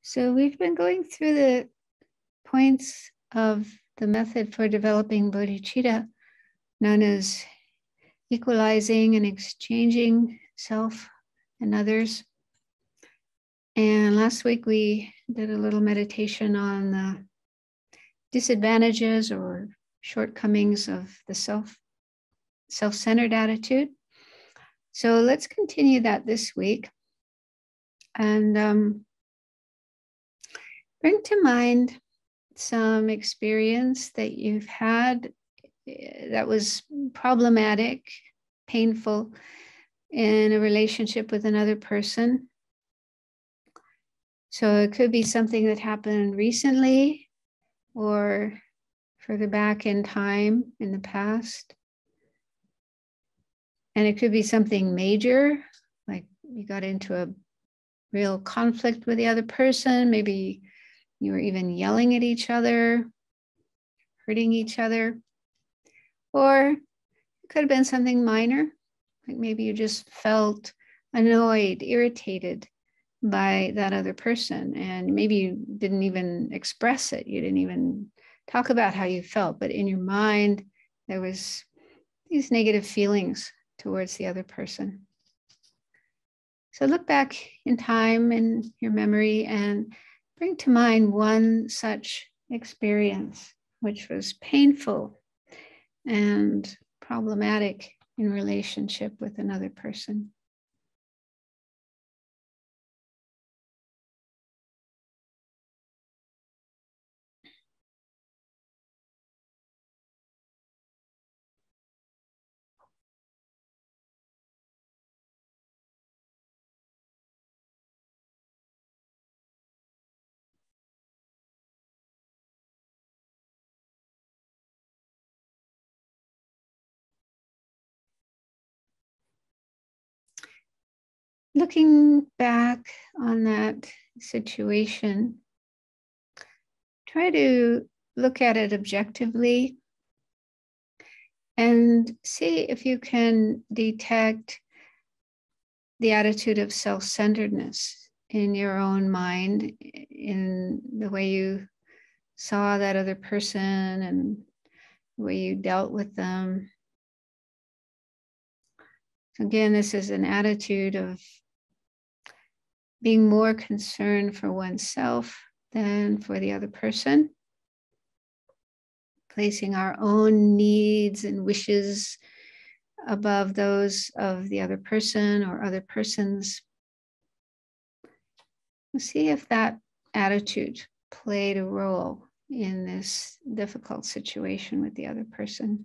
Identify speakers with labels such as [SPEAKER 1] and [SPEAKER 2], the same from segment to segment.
[SPEAKER 1] So we've been going through the points of the method for developing bodhicitta, known as equalizing and exchanging self and others. And last week we did a little meditation on the disadvantages or shortcomings of the self-centered attitude. So let's continue that this week and bring to mind some experience that you've had that was problematic, painful in a relationship with another person. So it could be something that happened recently or further back in time in the past. And it could be something major, like you got into a real conflict with the other person. Maybe you were even yelling at each other, hurting each other. Or it could have been something minor, like maybe you just felt annoyed, irritated by that other person. And maybe you didn't even express it. You didn't even talk about how you felt, but in your mind, there was these negative feelings towards the other person. So look back in time in your memory and bring to mind one such experience, which was painful and problematic in relationship with another person. Looking back on that situation, try to look at it objectively and see if you can detect the attitude of self-centeredness in your own mind, in the way you saw that other person and the way you dealt with them. Again, this is an attitude of being more concerned for oneself than for the other person, placing our own needs and wishes above those of the other person or other persons. We'll see if that attitude played a role in this difficult situation with the other person.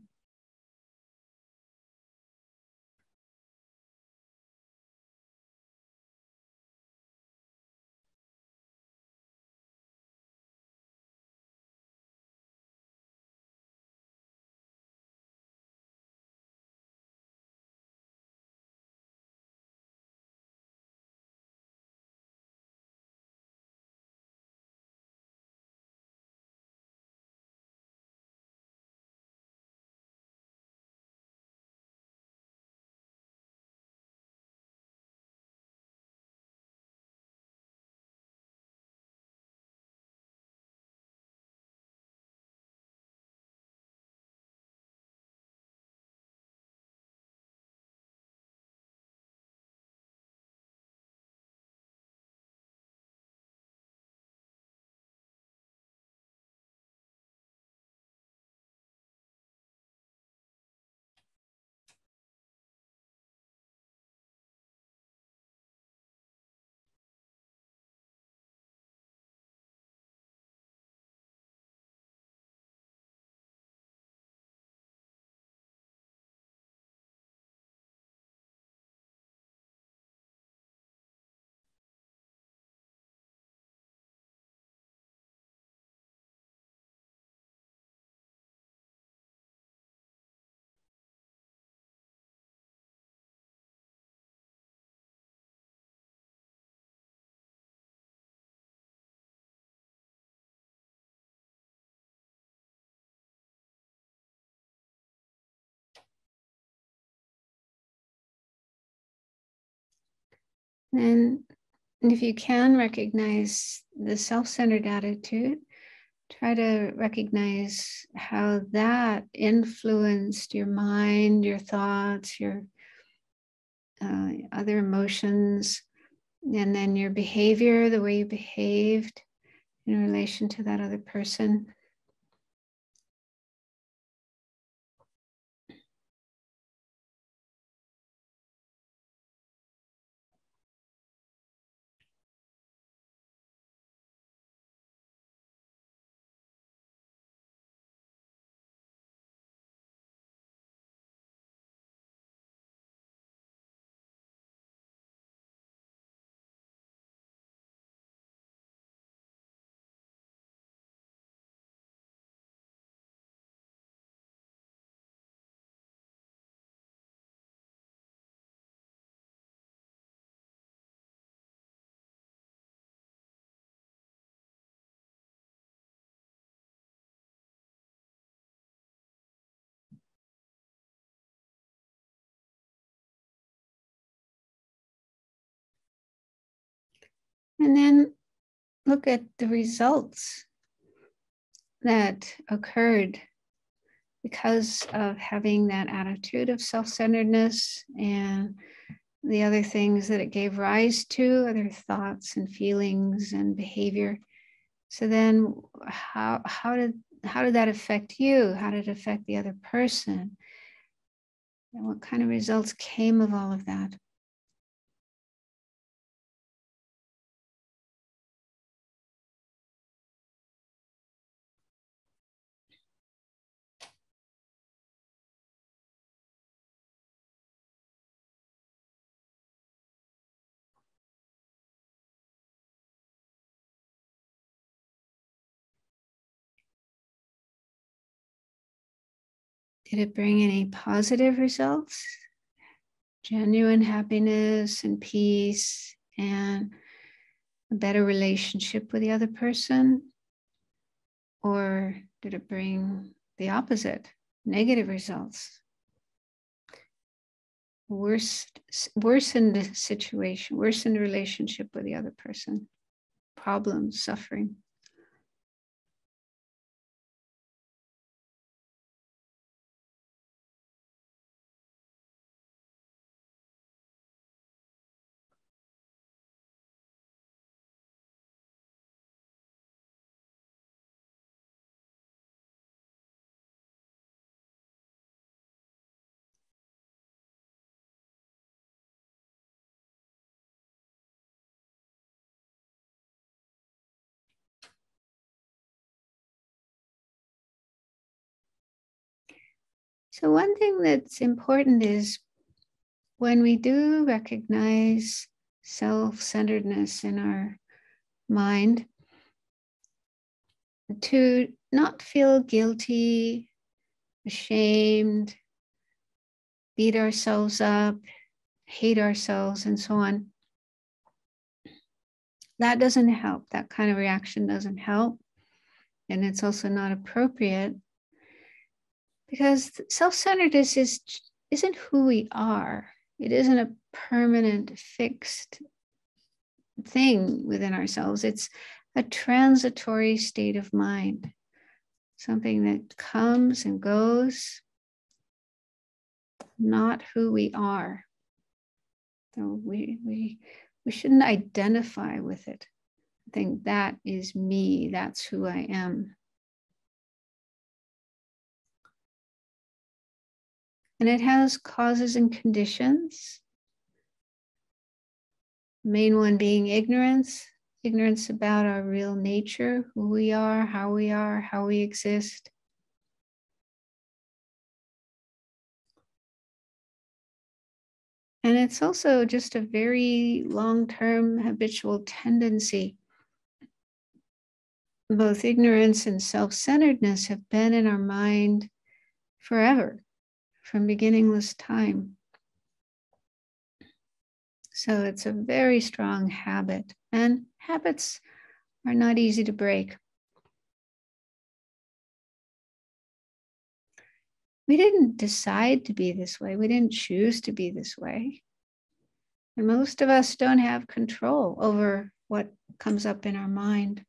[SPEAKER 1] And And if you can recognize the self-centered attitude, try to recognize how that influenced your mind, your thoughts, your other emotions, and then your behavior, the way you behaved in relation to that other person. And then look at the results that occurred because of having that attitude of self-centeredness and the other things that it gave rise to, other thoughts and feelings and behavior. So then how did that affect you? How did it affect the other person? And what kind of results came of all of that? Did it bring any positive results? Genuine happiness and peace and a better relationship with the other person? Or did it bring the opposite, negative results? Worsened situation, worsened relationship with the other person, problems, suffering. So one thing that's important is when we do recognize self-centeredness in our mind, to not feel guilty, ashamed, beat ourselves up, hate ourselves, and so on. That doesn't help. That kind of reaction doesn't help. And it's also not appropriate because self-centeredness isn't who we are. It isn't a permanent, fixed thing within ourselves. It's a transitory state of mind, something that comes and goes, not who we are. So we shouldn't identify with it. I think that is me, that's who I am. And it has causes and conditions. The main one being ignorance about our real nature, who we are, how we exist. And it's also just a very long-term habitual tendency. Both ignorance and self-centeredness have been in our mind forever, from beginningless time. So it's a very strong habit, and habits are not easy to break. We didn't decide to be this way. We didn't choose to be this way. And most of us don't have control over what comes up in our mind.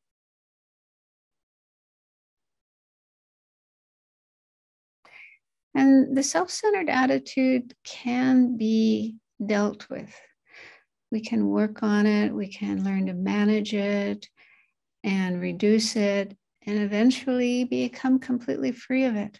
[SPEAKER 1] And the self-centered attitude can be dealt with. We can work on it, we can learn to manage it and reduce it, and eventually become completely free of it.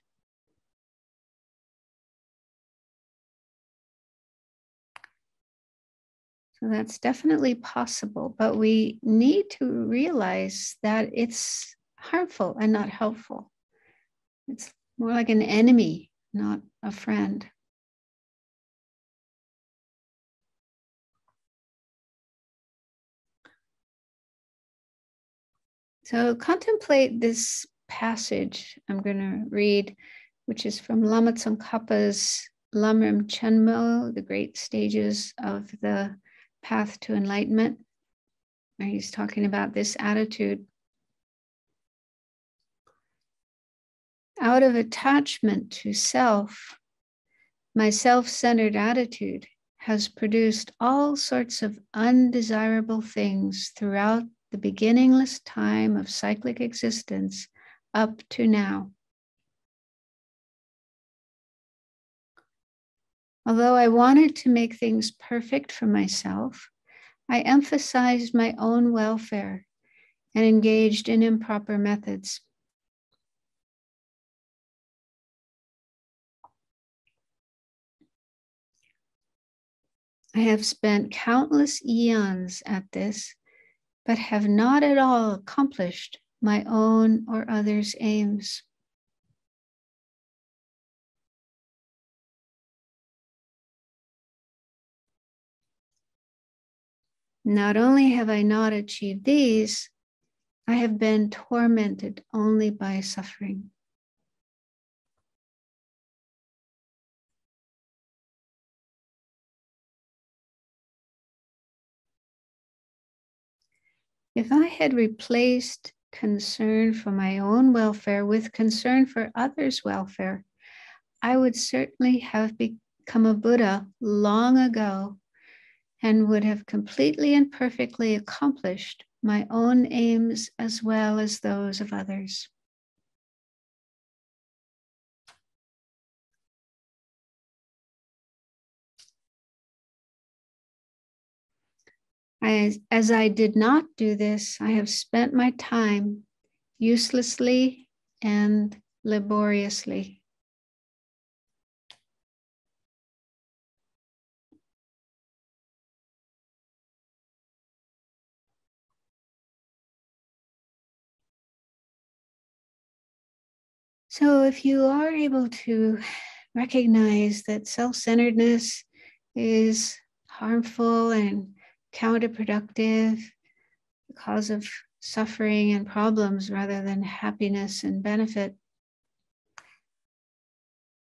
[SPEAKER 1] So that's definitely possible, but we need to realize that it's harmful and not helpful. It's more like an enemy, not a friend. So contemplate this passage I'm going to read, which is from Lama Tsongkhapa's Lamrim Chenmo, the Great Stages of the Path to Enlightenment, where he's talking about this attitude. Out of attachment to self, my self-centered attitude has produced all sorts of undesirable things throughout the beginningless time of cyclic existence up to now. Although I wanted to make things perfect for myself, I emphasized my own welfare and engaged in improper methods. I have spent countless eons at this, but have not at all accomplished my own or others' aims. Not only have I not achieved these, I have been tormented only by suffering. If I had replaced concern for my own welfare with concern for others' welfare, I would certainly have become a Buddha long ago and would have completely and perfectly accomplished my own aims as well as those of others. As I did not do this, I have spent my time uselessly and laboriously. So if you are able to recognize that self-centeredness is harmful and counterproductive, the cause of suffering and problems rather than happiness and benefit,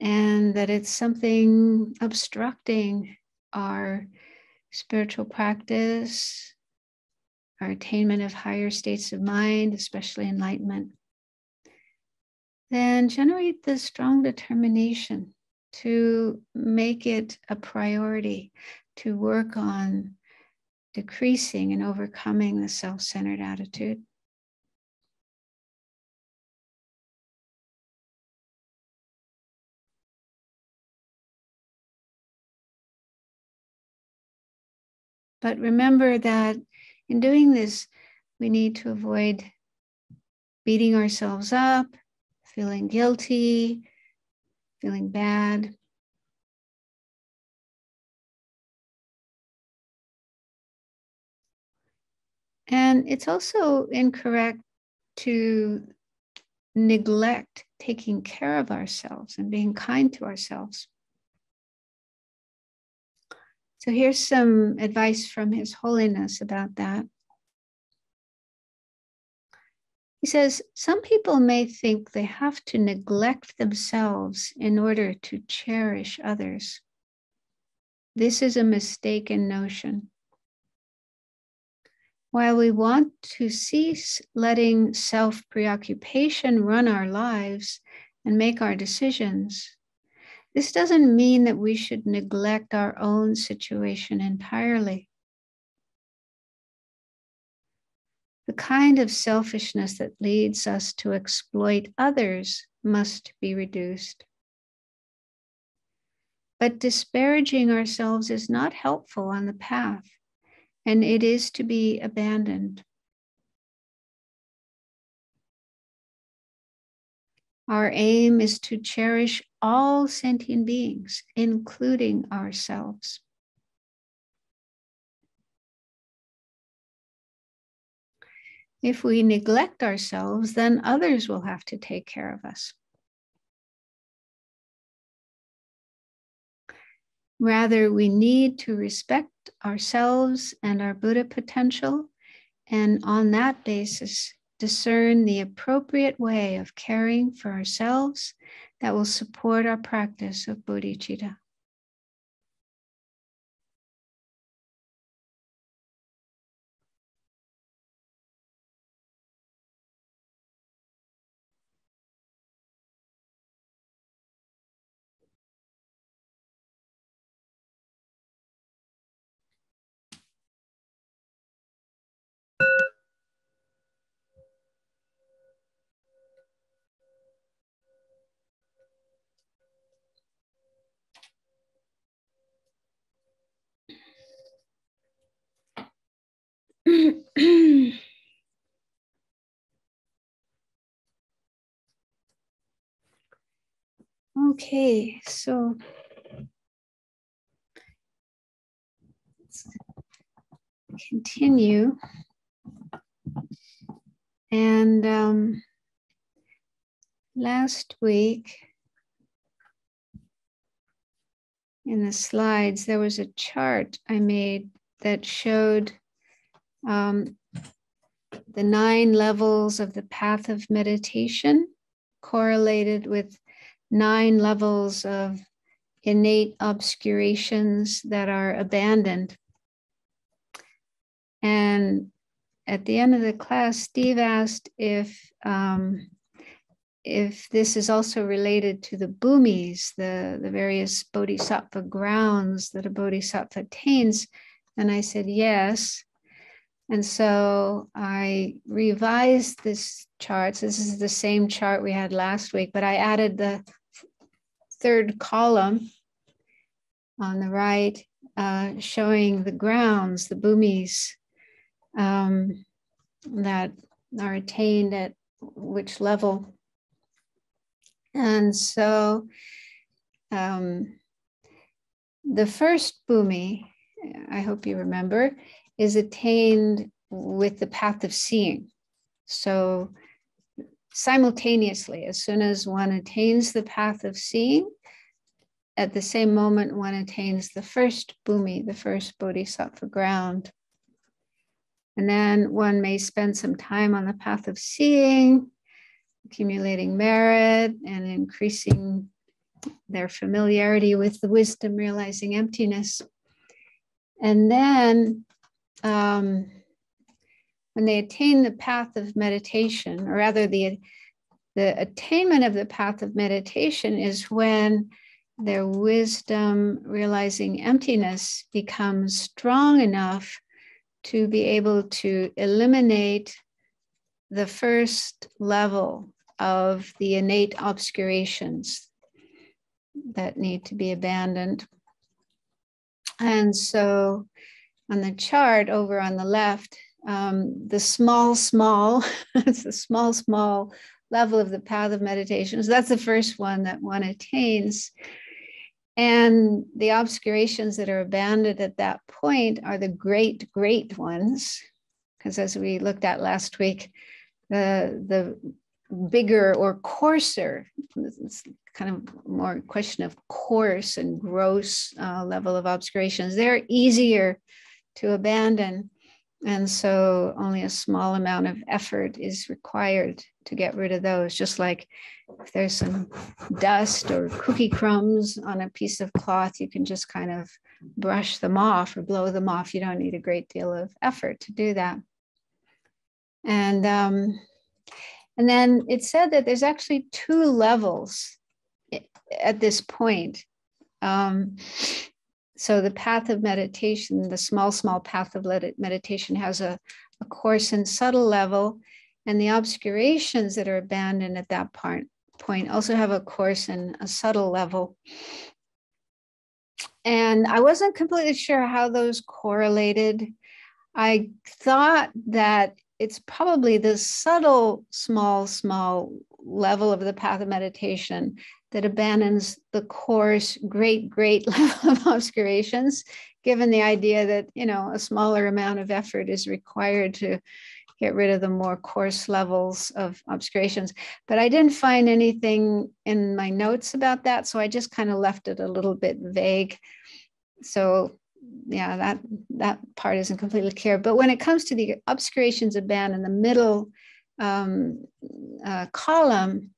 [SPEAKER 1] and that it's something obstructing our spiritual practice, our attainment of higher states of mind, especially enlightenment, then generate the strong determination to make it a priority to work on decreasing and overcoming the self-centered attitude. But remember that in doing this, we need to avoid beating ourselves up, feeling guilty, feeling bad. And it's also incorrect to neglect taking care of ourselves and being kind to ourselves. So here's some advice from His Holiness about that. He says, some people may think they have to neglect themselves in order to cherish others. This is a mistaken notion. While we want to cease letting self-preoccupation run our lives and make our decisions, This doesn't mean that we should neglect our own situation entirely. The kind of selfishness that leads us to exploit others must be reduced. But disparaging ourselves is not helpful on the path, and it is to be abandoned. Our aim is to cherish all sentient beings, including ourselves. If we neglect ourselves, then others will have to take care of us. Rather, we need to respect ourselves and our Buddha potential, and on that basis, discern the appropriate way of caring for ourselves that will support our practice of bodhicitta. Okay, so let's continue. And last week in the slides, there was a chart I made that showed the 9 levels of the path of meditation correlated with 9 levels of innate obscurations that are abandoned. And at the end of the class, Steve asked if this is also related to the bhumis, the various bodhisattva grounds that a bodhisattva attains. And I said, yes. And so I revised this chart. So this is the same chart we had last week, but I added the 3rd column on the right, showing the grounds, the bhumis, that are attained at which level. And so the first bhumi, I hope you remember, is attained with the path of seeing. So simultaneously, as soon as one attains the path of seeing, at the same moment one attains the first bhumi, the first bodhisattva ground. And then one may spend some time on the path of seeing, accumulating merit and increasing their familiarity with the wisdom realizing emptiness. And then when they attain the path of meditation, or rather the attainment of the path of meditation is when their wisdom realizing emptiness becomes strong enough to be able to eliminate the first level of the innate obscurations that need to be abandoned. And so on the chart over on the left, the small, it's the small level of the path of meditation. So that's the first one that one attains. And the obscurations that are abandoned at that point are the great ones. Because as we looked at last week, the bigger or coarser, it's kind of more a question of coarse and gross level of obscurations. They're easier to abandon. And so only a small amount of effort is required to get rid of those. Just like if there's some dust or cookie crumbs on a piece of cloth, you can just kind of brush them off or blow them off. You don't need a great deal of effort to do that. And then it said that there's actually 2 levels at this point. So the path of meditation, the small path of meditation has a course in subtle level, and the obscurations that are abandoned at that point also have a course in a subtle level. And I wasn't completely sure how those correlated. I thought that it's probably the subtle, small level of the path of meditation that abandons the coarse, great level of obscurations, given the idea that, you know, a smaller amount of effort is required to get rid of the more coarse levels of obscurations. But I didn't find anything in my notes about that, so I just kind of left it a little bit vague. So yeah, that part isn't completely clear. But when it comes to the obscurations abandoned, the middle column,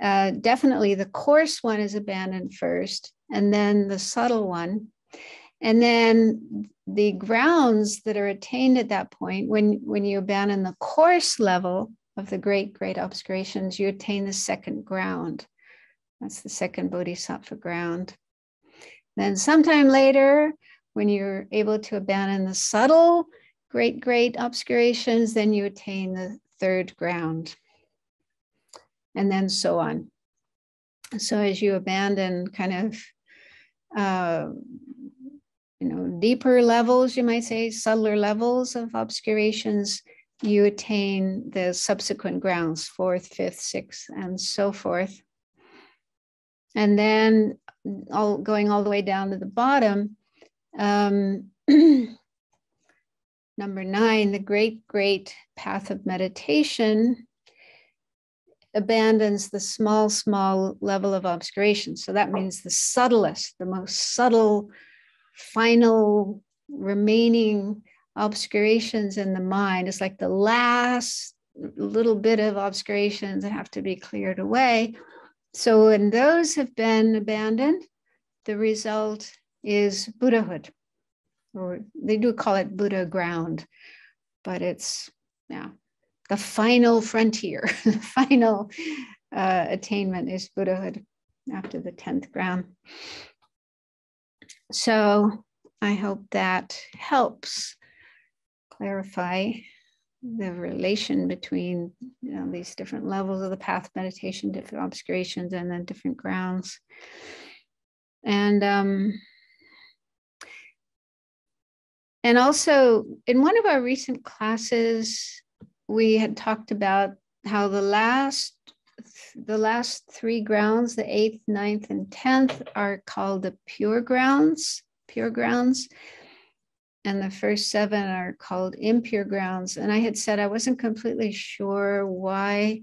[SPEAKER 1] definitely the coarse one is abandoned first, and then the subtle one. And then the grounds that are attained at that point, when you abandon the coarse level of the great obscurations, you attain the second ground. That's the second Bodhisattva ground. Then sometime later, when you're able to abandon the subtle great obscurations, then you attain the third ground. And then so on. So as you abandon kind of, deeper levels, you might say, subtler levels of obscurations, you attain the subsequent grounds, fourth, fifth, sixth, and so forth. And then going all the way down to the bottom, number 9, the great path of meditation abandons the small level of obscuration. So that means the subtlest, the most subtle, final remaining obscurations in the mind. It's like the last little bit of obscurations that have to be cleared away. So when those have been abandoned, the result is Buddhahood, or they do call it Buddha ground, but it's, the final frontier, the final attainment is Buddhahood after the 10th ground. So I hope that helps clarify the relation between these different levels of the path of meditation, different obscurations, and then different grounds. And also in one of our recent classes, we had talked about how the last 3 grounds, the 8th, 9th, and 10th, are called the pure grounds, and the first 7 are called impure grounds. And I had said I wasn't completely sure why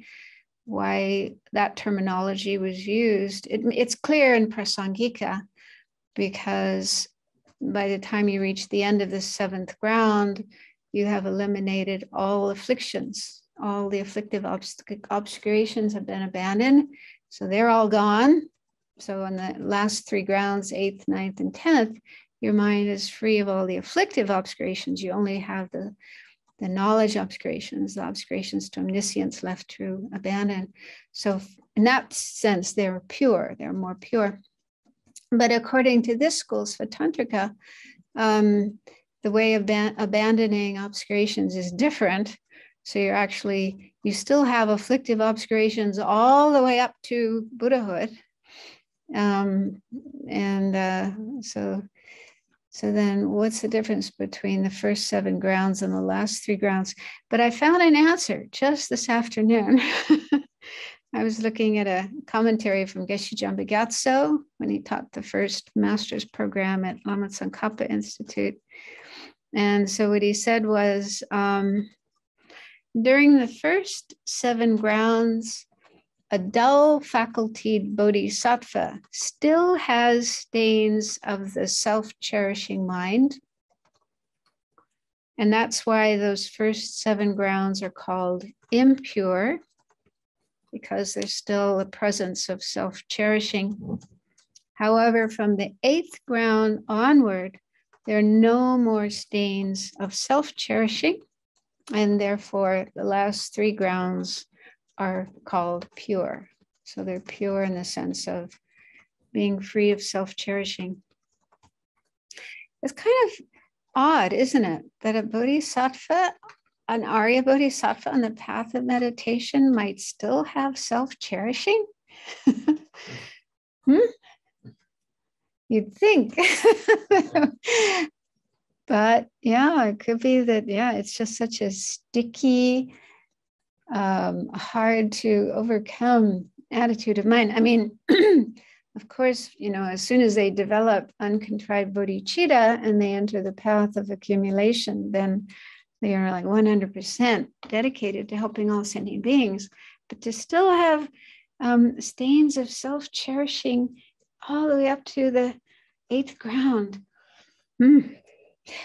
[SPEAKER 1] that terminology was used. It's clear in Prasangika, because by the time you reach the end of the 7th ground, you have eliminated all afflictions. All the afflictive obscurations have been abandoned. So they're all gone. So in the last 3 grounds, 8th, 9th, and 10th, your mind is free of all the afflictive obscurations. You only have the knowledge obscurations, the obscurations to omniscience left to abandon. So in that sense, they're pure, they're more pure. But according to this school, Svatantrika, the way of abandoning obscurations is different. So you still have afflictive obscurations all the way up to Buddhahood. So then what's the difference between the first 7 grounds and the last 3 grounds? But I found an answer just this afternoon. I was looking at a commentary from Geshe Jamba Gyatso when he taught the first master's program at Lama Tsongkhapa Institute. And so what he said was, during the first 7 grounds, a dull facultied bodhisattva still has stains of the self-cherishing mind. And that's why those first 7 grounds are called impure, because there's still a presence of self-cherishing. However, from the 8th ground onward, there are no more stains of self-cherishing, and therefore the last 3 grounds are called pure. So they're pure in the sense of being free of self-cherishing. It's kind of odd, isn't it, that a bodhisattva, an Arya bodhisattva on the path of meditation might still have self-cherishing? You'd think. But yeah, it could be that, yeah, it's just such a sticky, hard to overcome attitude of mind. I mean, of course, you know, as soon as they develop uncontrived bodhicitta and they enter the path of accumulation, then they are like 100% dedicated to helping all sentient beings. But to still have stains of self-cherishing all the way up to the 8th ground.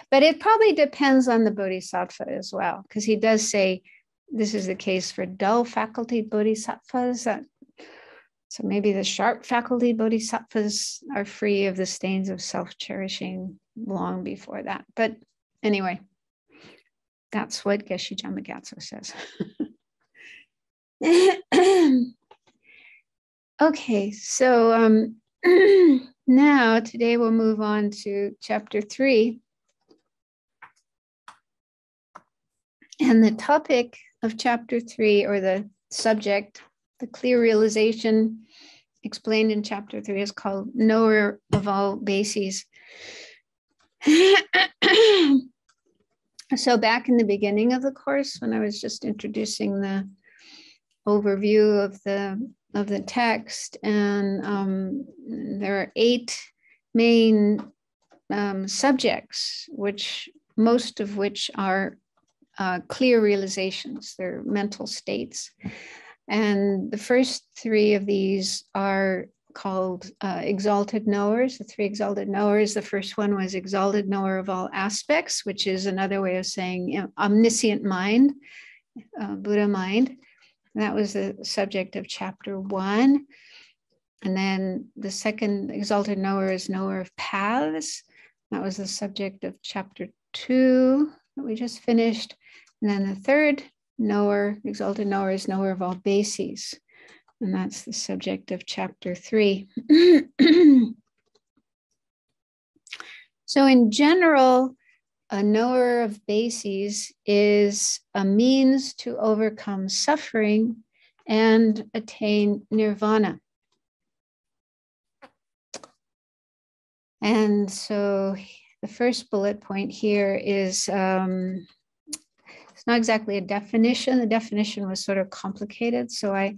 [SPEAKER 1] But it probably depends on the bodhisattva as well, because he does say this is the case for dull faculty bodhisattvas. So maybe the sharp faculty bodhisattvas are free of the stains of self-cherishing long before that. But anyway, that's what Geshe Jamagatso says. Okay, so now today we'll move on to chapter 3. And the topic of chapter 3, or the subject, the clear realization explained in chapter 3, is called Knower of All Bases. So back in the beginning of the course, when I was just introducing the overview of the text, and there are 8 main subjects, which most of which are clear realizations. They're mental states. And the first 3 of these are called Exalted Knowers, the 3 Exalted Knowers. The first one was Exalted Knower of All Aspects, which is another way of saying omniscient mind, Buddha mind. And that was the subject of chapter 1. And then the second Exalted Knower is Knower of Paths. That was the subject of chapter 2 that we just finished. And then the third knower, Exalted Knower, is Knower of All Bases. And that's the subject of chapter 3. So in general, a knower of bases is a means to overcome suffering and attain nirvana. And so the first bullet point here is, it's not exactly a definition. The definition was sort of complicated, so I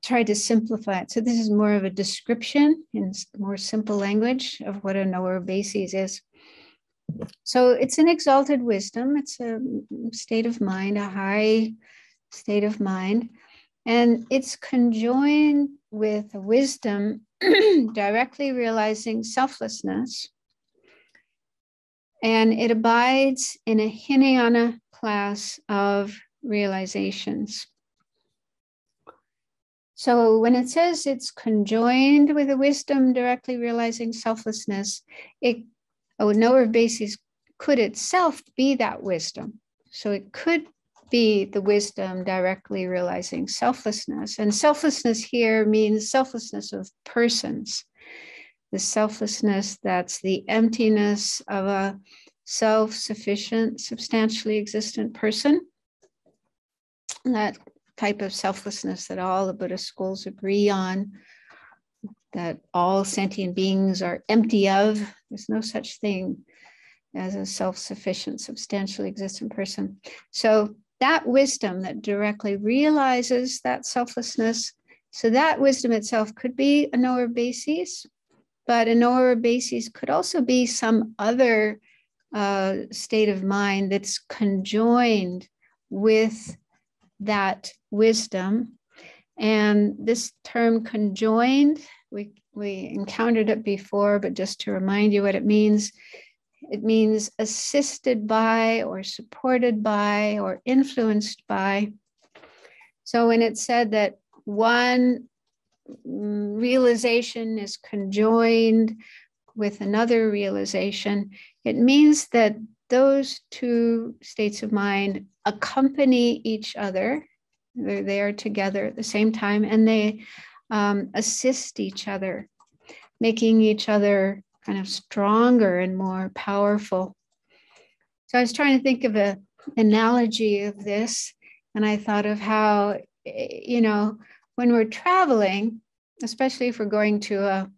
[SPEAKER 1] tried to simplify it. So this is more of a description in more simple language of what a knower of bases is. So it's an exalted wisdom. It's a state of mind, a high state of mind. And it's conjoined with a wisdom directly realizing selflessness. And it abides in a Hinayana class of realizations. So when it says it's conjoined with a wisdom directly realizing selflessness, a knower of bases could itself be that wisdom. So it could be the wisdom directly realizing selflessness. And selflessness here means selflessness of persons. The selflessness that's the emptiness of a self-sufficient, substantially existent person. That type of selflessness that all the Buddhist schools agree on, that all sentient beings are empty of. There's no such thing as a self-sufficient, substantially existent person. So that wisdom that directly realizes that selflessness, so that wisdom itself could be a knower of bases, but a knower of bases could also be some other state of mind that's conjoined with that wisdom. And this term conjoined, we encountered it before, but just to remind you what it means assisted by or supported by or influenced by. So when it said that one realization is conjoined with another realization, it means that those 2 states of mind accompany each other. They're there together at the same time, and they assist each other, making each other kind of stronger and more powerful. So I was trying to think of an analogy of this, and I thought of how, when we're traveling, especially if we're going to a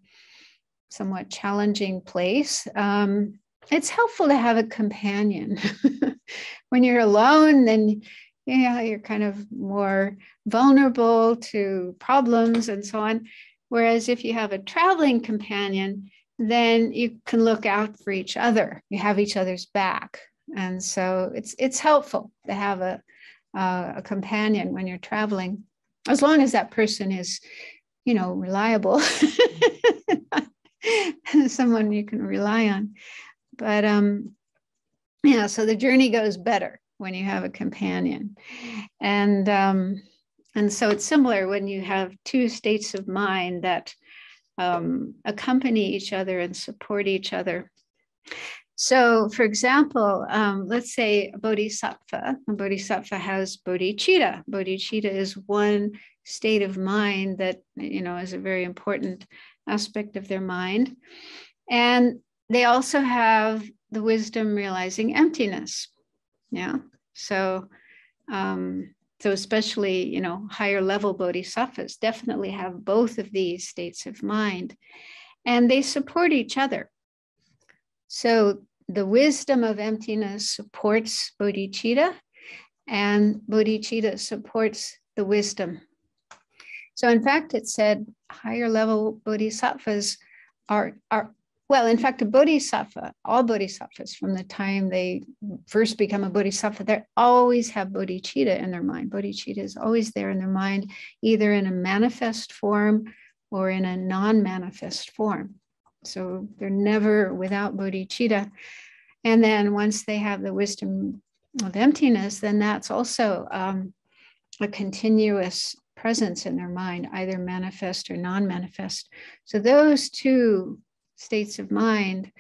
[SPEAKER 1] somewhat challenging place, it's helpful to have a companion. When you're alone, then you're kind of more vulnerable to problems and so on. Whereas if you have a traveling companion, then you can look out for each other. You have each other's back. And so it's helpful to have a companion when you're traveling, as long as that person is, reliable, someone you can rely on. But so the journey goes better when you have a companion. And so it's similar when you have two states of mind that accompany each other and support each other. So, for example, let's say a bodhisattva has bodhicitta. Bodhicitta is one state of mind that, is a very important aspect of their mind. And they also have the wisdom realizing emptiness. Yeah. So especially, higher level bodhisattvas definitely have both of these states of mind, and they support each other. So the wisdom of emptiness supports bodhicitta, and bodhicitta supports the wisdom. So in fact, it said higher level bodhisattvas are in fact, a bodhisattva, all bodhisattvas from the time they first become a bodhisattva, they always have bodhicitta in their mind. Bodhicitta is always there in their mind, either in a manifest form or in a non-manifest form. So they're never without bodhicitta. And then once they have the wisdom of emptiness, then that's also a continuous presence in their mind, either manifest or non-manifest. So those two states of mind,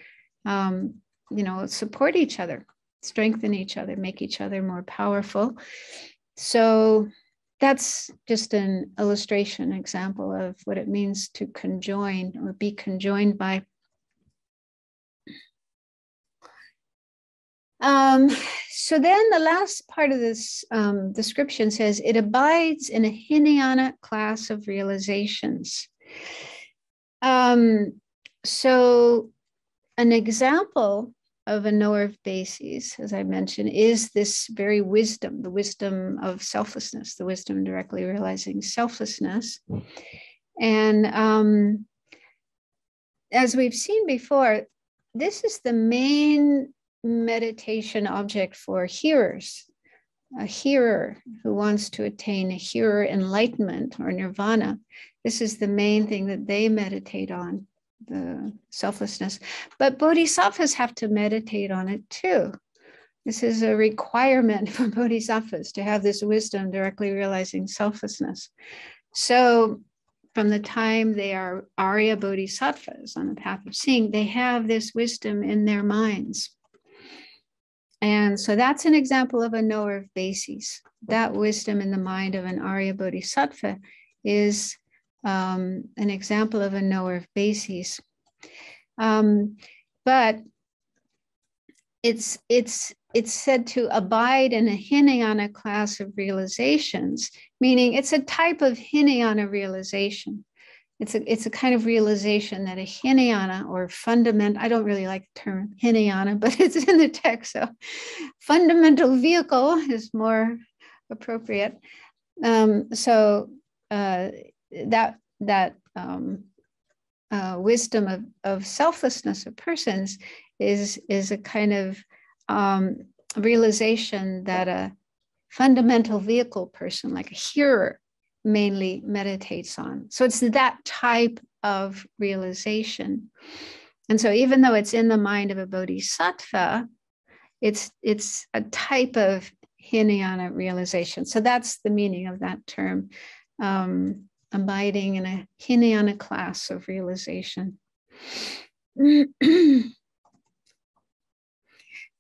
[SPEAKER 1] support each other, strengthen each other, make each other more powerful. So that's just an illustration, example of what it means to conjoin or be conjoined by. So then the last part of this description says, it abides in a Hinayana class of realizations. So an example of a knower of bases, as I mentioned, is this very wisdom, the wisdom of selflessness, the wisdom directly realizing selflessness. And as we've seen before, this is the main meditation object for hearers. A hearer who wants to attain a hearer enlightenment or nirvana, this is the main thing that they meditate on, the selflessness. But bodhisattvas have to meditate on it too. This is a requirement for bodhisattvas to have this wisdom directly realizing selflessness. So from the time they are Arya bodhisattvas on the path of seeing, they have this wisdom in their minds. And so that's an example of a knower of bases. That wisdom in the mind of an Arya bodhisattva is an example of a knower of bases. But it's said to abide in a Hinayana class of realizations, meaning it's a type of Hinayana realization. It's a kind of realization that a Hinayana or fundamental, I don't really like the term Hinayana, but it's in the text, so fundamental vehicle is more appropriate. That wisdom of selflessness of persons is a kind of realization that a fundamental vehicle person, like a hearer, mainly meditates on. So it's that type of realization. And so even though it's in the mind of a bodhisattva, it's a type of Hinayana realization. So that's the meaning of that term, abiding in a Hinayana class of realization.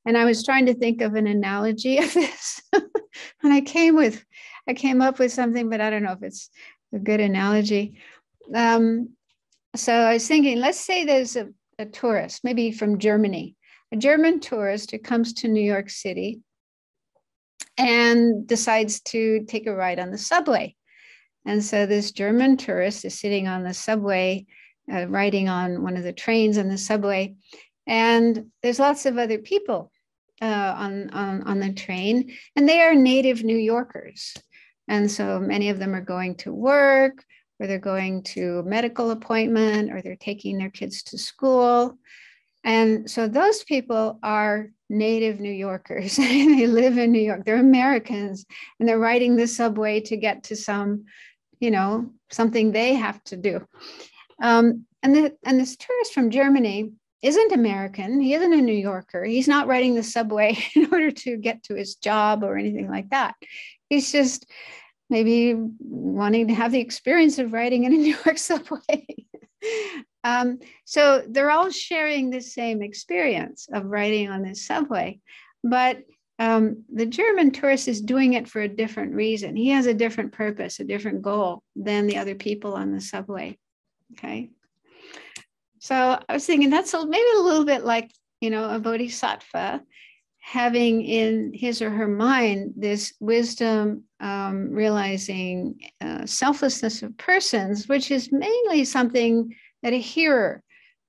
[SPEAKER 1] And I was trying to think of an analogy of this, and I came up with something, but I don't know if it's a good analogy. So I was thinking, let's say there's a tourist, maybe from Germany, a German tourist who comes to New York City and decides to take a ride on the subway. And so this German tourist is sitting on the subway, riding on one of the trains on the subway. And there's lots of other people on the train, and they are native New Yorkers. And so many of them are going to work, or they're going to a medical appointment, or they're taking their kids to school. And so those people are native New Yorkers. They live in New York. They're Americans, and they're riding the subway to get to some, something they have to do. And this tourist from Germany isn't American. He isn't a New Yorker. He's not riding the subway in order to get to his job or anything like that. He's just maybe wanting to have the experience of riding in a New York subway. So they're all sharing the same experience of riding on this subway. But the German tourist is doing it for a different reason. He has a different purpose, a different goal than the other people on the subway. Okay. So I was thinking that's maybe a little bit like, a bodhisattva having in his or her mind this wisdom, realizing selflessness of persons, which is mainly something that a hearer,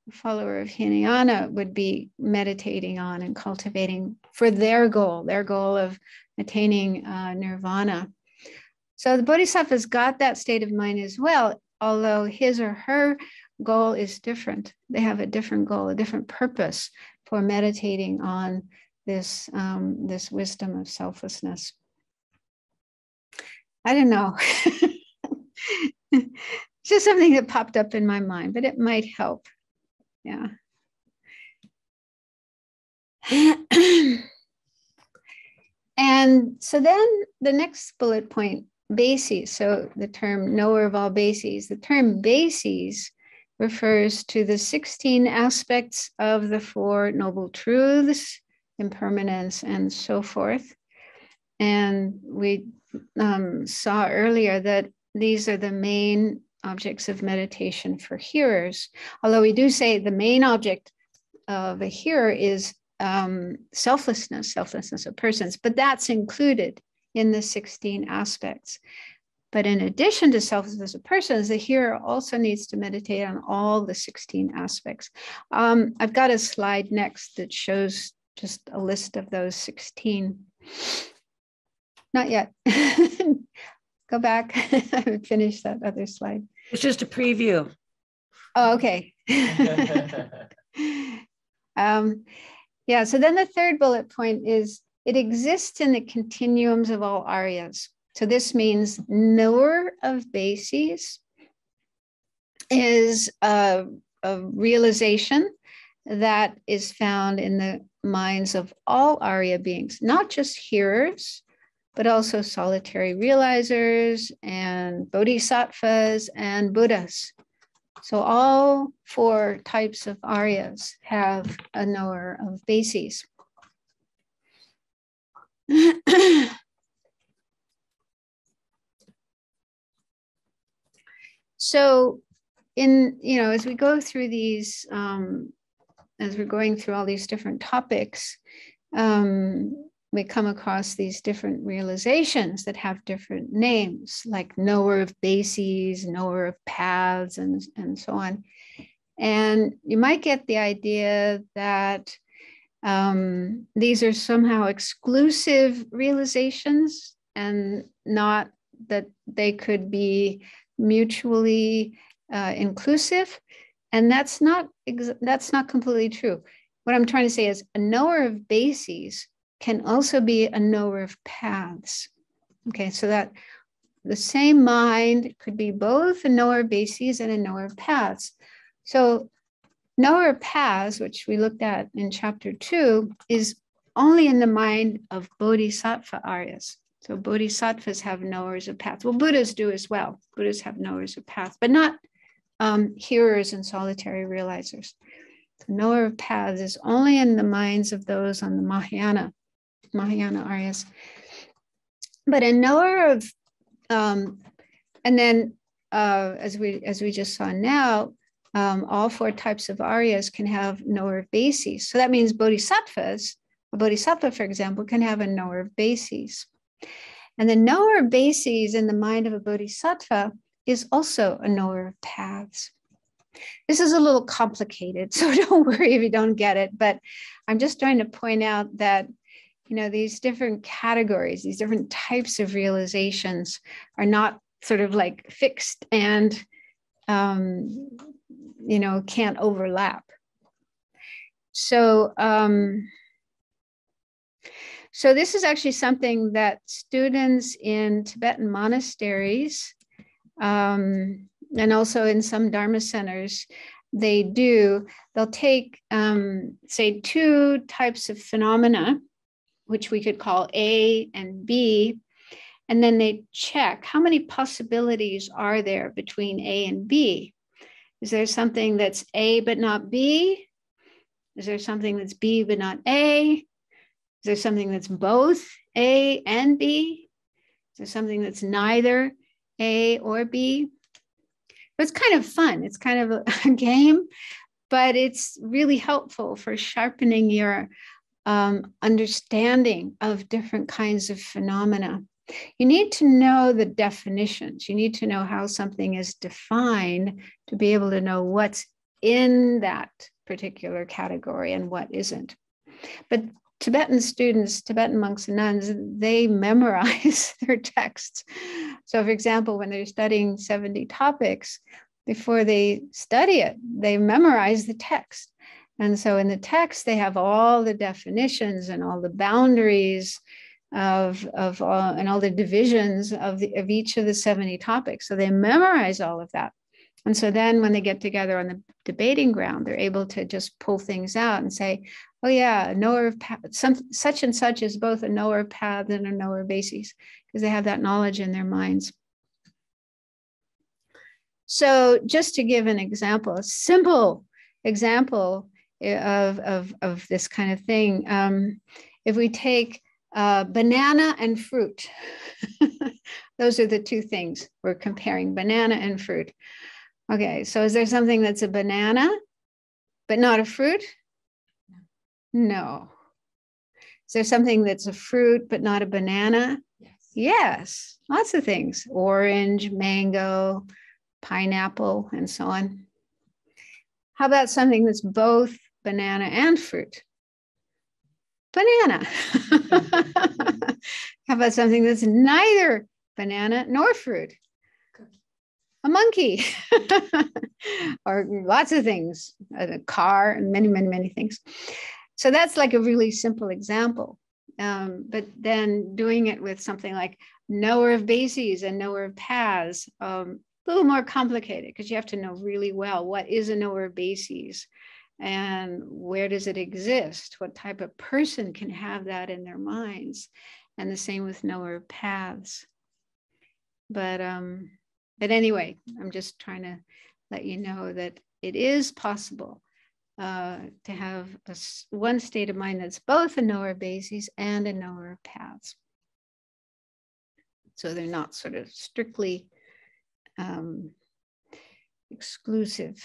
[SPEAKER 1] a follower of Hinayana, would be meditating on and cultivating for their goal of attaining nirvana. So the bodhisattva's got that state of mind as well, although his or her goal is different. They have a different goal, a different purpose for meditating on this wisdom of selflessness. I don't know. It's just something that popped up in my mind, but it might help. Yeah. And so then the next bullet point, bases. So the term knower of all bases. The term bases refers to the 16 aspects of the Four Noble Truths, impermanence, and so forth. And we saw earlier that these are the main objects of meditation for hearers. Although we do say the main object of a hearer is selflessness of persons, but that's included in the 16 aspects. But in addition to selflessness of persons, the hearer also needs to meditate on all the 16 aspects. I've got a slide next that shows just a list of those 16. Not yet. Go back. I haven't finished that other slide.
[SPEAKER 2] It's just a preview.
[SPEAKER 1] Oh, okay. Yeah, so then the third bullet point is it exists in the continuums of all aryas. So this means knower of bases is a realization that is found in the minds of all Arya beings, not just hearers, but also solitary realizers and bodhisattvas and Buddhas. So all four types of Aryas have a knower of bases. So as we go through these, as we're going through all these different topics, we come across these different realizations that have different names, like knower of bases, knower of paths, and so on. And you might get the idea that these are somehow exclusive realizations and not that they could be mutually inclusive. And that's not completely true. What I'm trying to say is a knower of bases can also be a knower of paths. Okay, so that the same mind could be both a knower of bases and a knower of paths. So knower of paths, which we looked at in chapter 2, is only in the mind of bodhisattva aryas. So bodhisattvas have knowers of paths. Well, Buddhas do as well. Buddhas have knowers of paths, but not hearers and solitary realizers. The knower of paths is only in the minds of those on the Mahayana Aryas. But a knower of, and then as we just saw now, all four types of Aryas can have knower of bases. So that means bodhisattvas, a bodhisattva, for example, can have a knower of bases. And the knower of bases in the mind of a bodhisattva is also a knower of paths. This is a little complicated, so don't worry if you don't get it, but I'm just trying to point out that, you know, these different categories, these different types of realizations are not sort of like fixed and, you know, can't overlap. So, so this is actually something that students in Tibetan monasteries, and also in some Dharma centers, they do. They'll take, say, two types of phenomena, which we could call A and B, and then they check how many possibilities are there between A and B. Is there something that's A but not B? Is there something that's B but not A? Is there something that's both A and B? Is there something that's neither A or B? It's kind of fun. It's kind of a game, but it's really helpful for sharpening your understanding of different kinds of phenomena. You need to know the definitions. You need to know how something is defined to be able to know what's in that particular category and what isn't. But Tibetan students, Tibetan monks and nuns, they memorize their texts. So for example, when they're studying 70 topics, before they study it, they memorize the text. And so in the text, they have all the definitions and all the boundaries of all, and all the divisions of each of the 70 topics. So they memorize all of that. And so then when they get together on the debating ground, they're able to just pull things out and say, oh yeah, a knower of such and such is both a knower of paths and a knower of bases, because they have that knowledge in their minds. So just to give an example, a simple example of this kind of thing, if we take banana and fruit, those are the two things we're comparing, banana and fruit. Okay, so is there something that's a banana, but not a fruit? No. Is there something that's a fruit, but not a banana? Yes. Yes, lots of things. Orange, mango, pineapple, and so on. How about something that's both banana and fruit? Banana. How about something that's neither banana nor fruit? A monkey. Or lots of things, a car, and many, many, many things. So that's like a really simple example. But then doing it with something like knower of bases and knower of paths, a little more complicated, because you have to know really well what is a knower of bases and where does it exist? What type of person can have that in their minds? And the same with knower of paths. But anyway, I'm just trying to let you know that it is possible to have one state of mind that's both a knower of bases and a knower of paths. So they're not sort of strictly exclusive.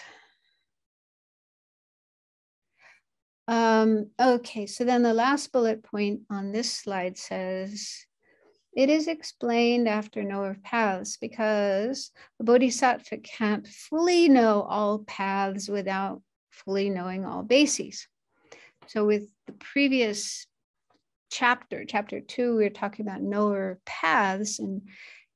[SPEAKER 1] Okay, so then the last bullet point on this slide says, it is explained after knower of paths because a bodhisattva can't fully know all paths without fully knowing all bases. So with the previous chapter, chapter 2, we were talking about knower of paths, and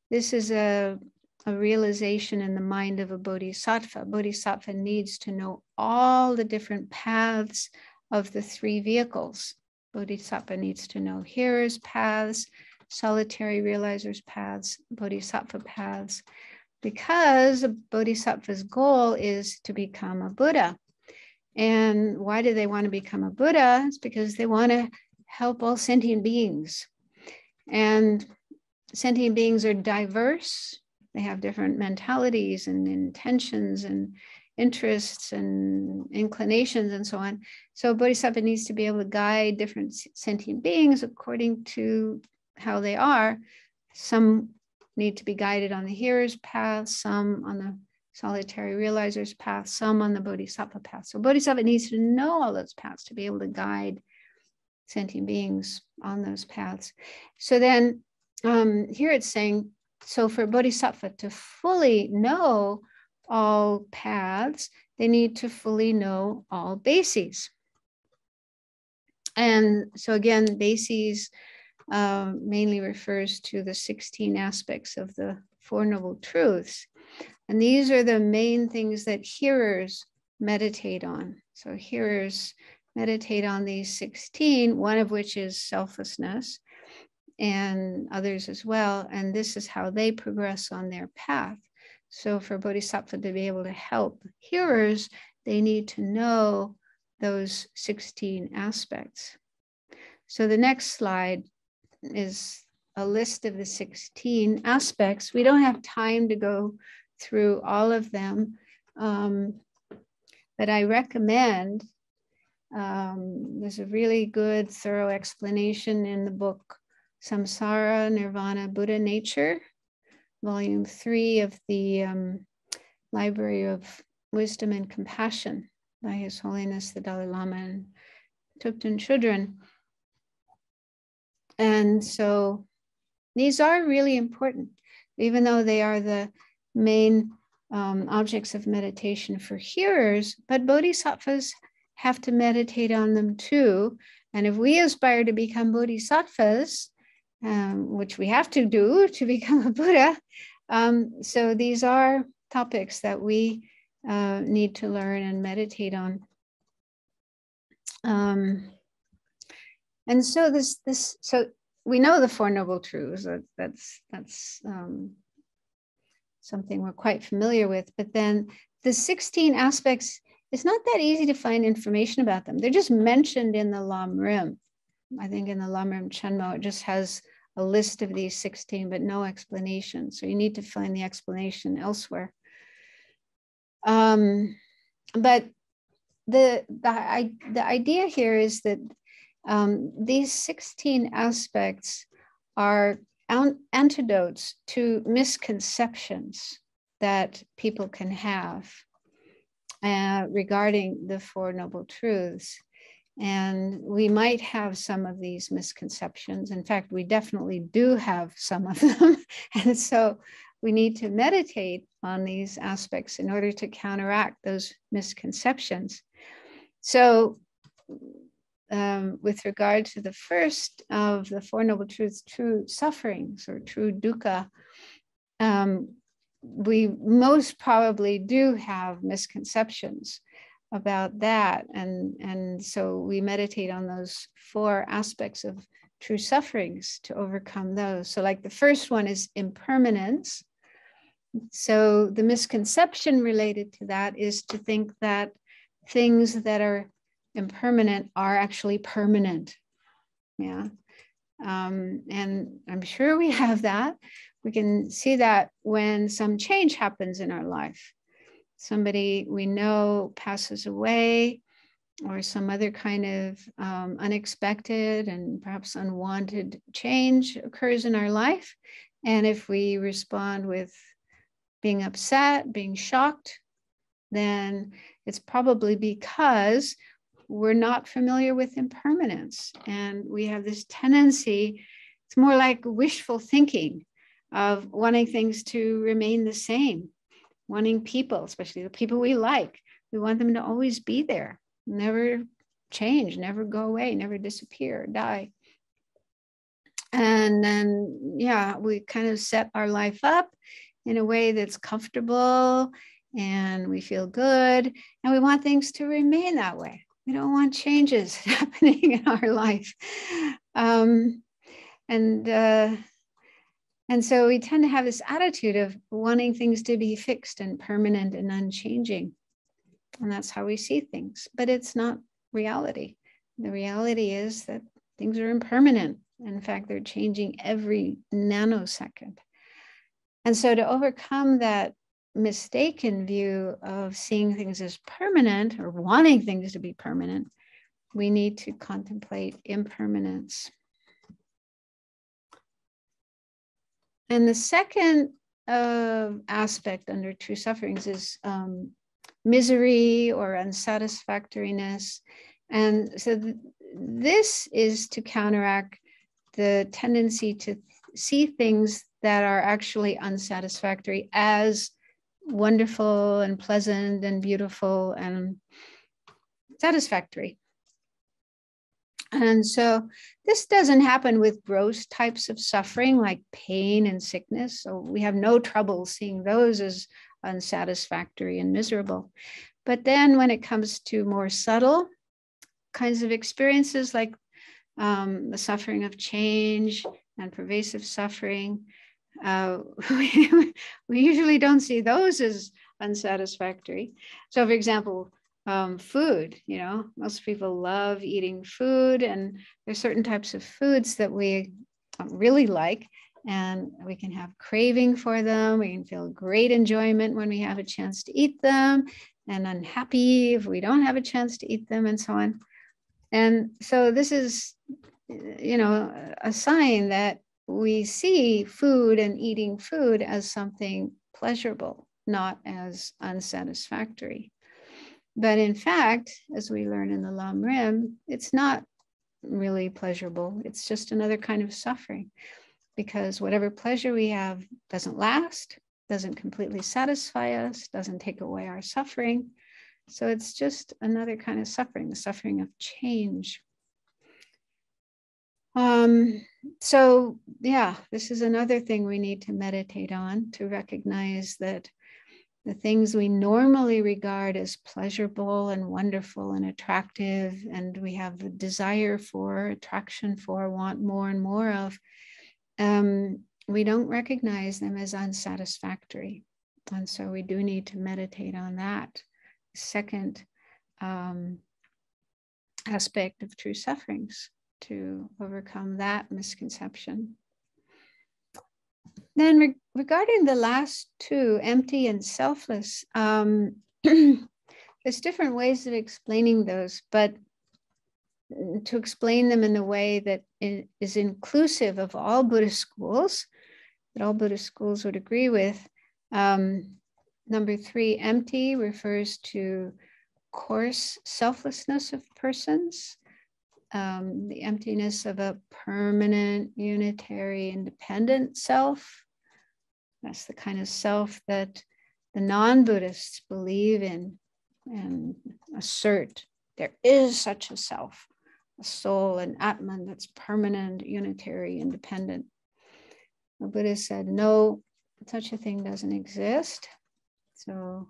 [SPEAKER 1] this is a realization in the mind of a bodhisattva. Bodhisattva needs to know all the different paths of the three vehicles. Bodhisattva needs to know hearers' paths, solitary realizers' paths, bodhisattva paths, because a bodhisattva's goal is to become a Buddha. And why do they want to become a Buddha? It's because they want to help all sentient beings. And sentient beings are diverse. They have different mentalities and intentions and interests and inclinations and so on. So Bodhisattva needs to be able to guide different sentient beings according to how they are. Some need to be guided on the hearer's path, some on the solitary realizer's path, some on the bodhisattva path. So bodhisattva needs to know all those paths to be able to guide sentient beings on those paths. So then here it's saying, so for bodhisattva to fully know all paths, they need to fully know all bases. And so again, bases mainly refers to the 16 aspects of the Four Noble Truths. And these are the main things that hearers meditate on. So hearers meditate on these 16, one of which is selflessness, and others as well. And this is how they progress on their path. So for bodhisattva to be able to help hearers, they need to know those 16 aspects. So the next slide is a list of the 16 aspects. We don't have time to go through all of them, but I recommend, there's a really good, thorough explanation in the book Samsara, Nirvana, Buddha Nature, Volume 3 of the Library of Wisdom and Compassion by His Holiness the Dalai Lama and Thupten Chodron. And so these are really important, even though they are the main objects of meditation for hearers, but bodhisattvas have to meditate on them too. And if we aspire to become bodhisattvas, which we have to do to become a Buddha, so these are topics that we need to learn and meditate on. And so so we know the Four Noble Truths. That's something we're quite familiar with. But then the 16 aspects, it's not that easy to find information about them. They're just mentioned in the Lam Rim. I think in the Lam Rim Chenmo, it just has a list of these 16, but no explanation. So you need to find the explanation elsewhere. But the idea here is that these 16 aspects are antidotes to misconceptions that people can have regarding the Four Noble Truths. And we might have some of these misconceptions. In fact, we definitely do have some of them. And so we need to meditate on these aspects in order to counteract those misconceptions. So with regard to the first of the Four Noble Truths, true sufferings or true dukkha, we most probably do have misconceptions about that. And so we meditate on those four aspects of true sufferings to overcome those. So like the first one is impermanence. So the misconception related to that is to think that things that are impermanent are actually permanent. Yeah. And I'm sure we have that. We can see that when some change happens in our life. Somebody we know passes away, or some other kind of unexpected and perhaps unwanted change occurs in our life. And if we respond with being upset, being shocked, then it's probably because we're not familiar with impermanence. And we have this tendency, it's more like wishful thinking of wanting things to remain the same, wanting people, especially the people we like, we want them to always be there, never change, never go away, never disappear, die. And then, yeah, we kind of set our life up in a way that's comfortable and we feel good, and we want things to remain that way. We don't want changes happening in our life. And so we tend to have this attitude of wanting things to be fixed and permanent and unchanging. And that's how we see things, but it's not reality. The reality is that things are impermanent. In fact, they're changing every nanosecond. And so to overcome that mistaken view of seeing things as permanent or wanting things to be permanent, we need to contemplate impermanence. And the second aspect under true sufferings is misery or unsatisfactoriness. And so this is to counteract the tendency to see things that are actually unsatisfactory as wonderful and pleasant and beautiful and satisfactory. And so this doesn't happen with gross types of suffering like pain and sickness. So we have no trouble seeing those as unsatisfactory and miserable. But then when it comes to more subtle kinds of experiences like the suffering of change and pervasive suffering, we usually don't see those as unsatisfactory. So for example, food, most people love eating food, and there's certain types of foods that we really like, and we can have craving for them. We can feel great enjoyment when we have a chance to eat them, and unhappy if we don't have a chance to eat them, and so on. And so this is, a sign that we see food and eating food as something pleasurable, not as unsatisfactory. But in fact, as we learn in the Lam Rim, it's not really pleasurable. It's just another kind of suffering, because whatever pleasure we have doesn't last, doesn't completely satisfy us, doesn't take away our suffering. So it's just another kind of suffering, the suffering of change. So yeah, this is another thing we need to meditate on, to recognize that the things we normally regard as pleasurable and wonderful and attractive, and we have a desire for, attraction for, want more and more of, we don't recognize them as unsatisfactory. And so we do need to meditate on that second aspect of true sufferings, to overcome that misconception. Then regarding the last two, empty and selfless, there's different ways of explaining those, but to explain them in a way that is inclusive of all Buddhist schools, that all Buddhist schools would agree with. Number 3, empty refers to coarse selflessness of persons, the emptiness of a permanent, unitary, independent self. That's the kind of self that the non-Buddhists believe in and assert. There is such a self, a soul, an Atman that's permanent, unitary, independent. The Buddha said, no, such a thing doesn't exist. So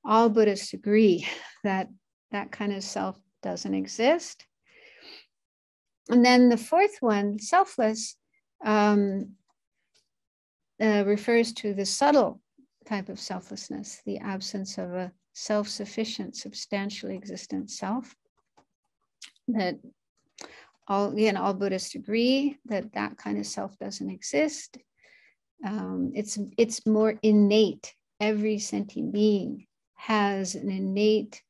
[SPEAKER 1] all Buddhists agree that that kind of self doesn't exist. And then the fourth one, selfless, refers to the subtle type of selflessness, the absence of a self-sufficient, substantially existent self. That all Buddhists agree that that kind of self doesn't exist. It's more innate. Every sentient being has an innate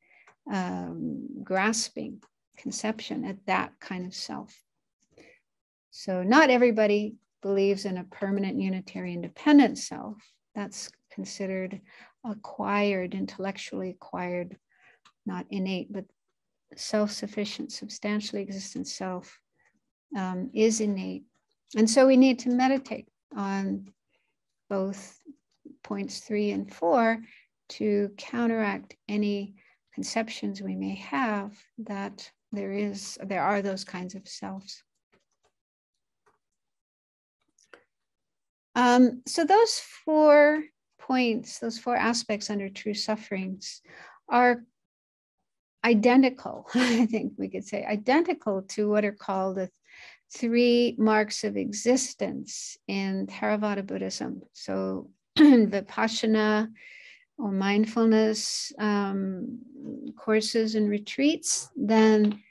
[SPEAKER 1] grasping conception at that kind of self. So not everybody believes in a permanent, unitary, independent self. That's considered acquired, intellectually acquired, not innate, but self-sufficient, substantially existent self is innate. And so we need to meditate on both points 3 and 4 to counteract any conceptions we may have that there are those kinds of selves. So those 4 points, those 4 aspects under true sufferings are identical, I think we could say, identical to what are called the 3 marks of existence in Theravada Buddhism. So Vipassana or mindfulness courses and retreats, then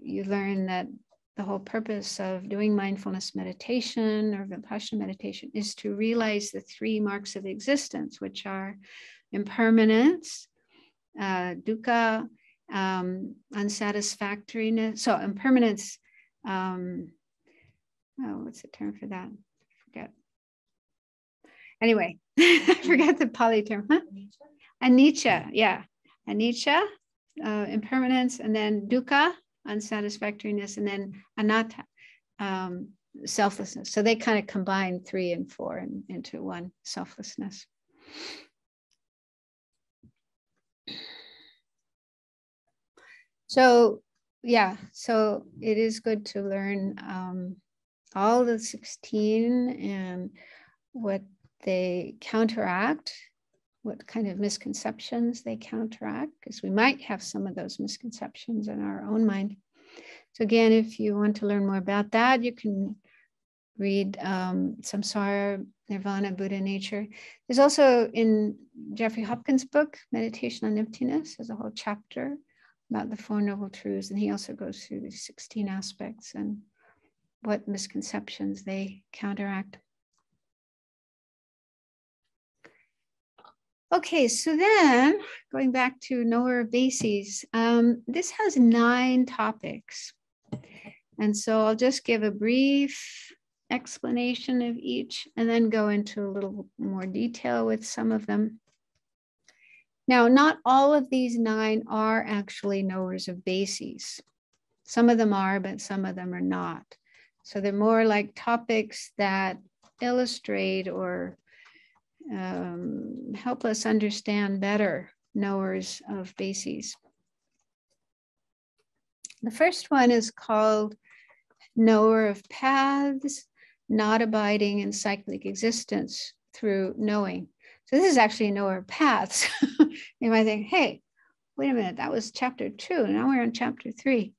[SPEAKER 1] you learn that the whole purpose of doing mindfulness meditation or Vipassana meditation is to realize the 3 marks of existence, which are impermanence, dukkha, unsatisfactoriness. So impermanence, what's the term for that? forget. Anyway, I forgot the Pali term. Huh? Anicca, yeah. Anicca, impermanence, and then dukkha, unsatisfactoriness, and then anatta, selflessness. So they kind of combine 3 and 4 into one, selflessness. So, yeah, so it is good to learn all the 16 and what they counteract, what kind of misconceptions they counteract, because we might have some of those misconceptions in our own mind. So again, if you want to learn more about that, you can read Samsara, Nirvana, Buddha, Nature. There's also in Jeffrey Hopkins' book, Meditation on Emptiness, there's a whole chapter about the 4 Noble Truths. And he also goes through these 16 aspects and what misconceptions they counteract. Okay, so then going back to knower of bases, this has 9 topics. And so I'll just give a brief explanation of each and then go into a little more detail with some of them. Now, not all of these 9 are actually knowers of bases. Some of them are, but some of them are not. So they're more like topics that illustrate or help us understand better knowers of bases. The first one is called knower of paths, not abiding in cyclic existence through knowing. So this is actually knower of paths. You might think, hey, wait a minute, that was chapter 2, now we're on chapter 3.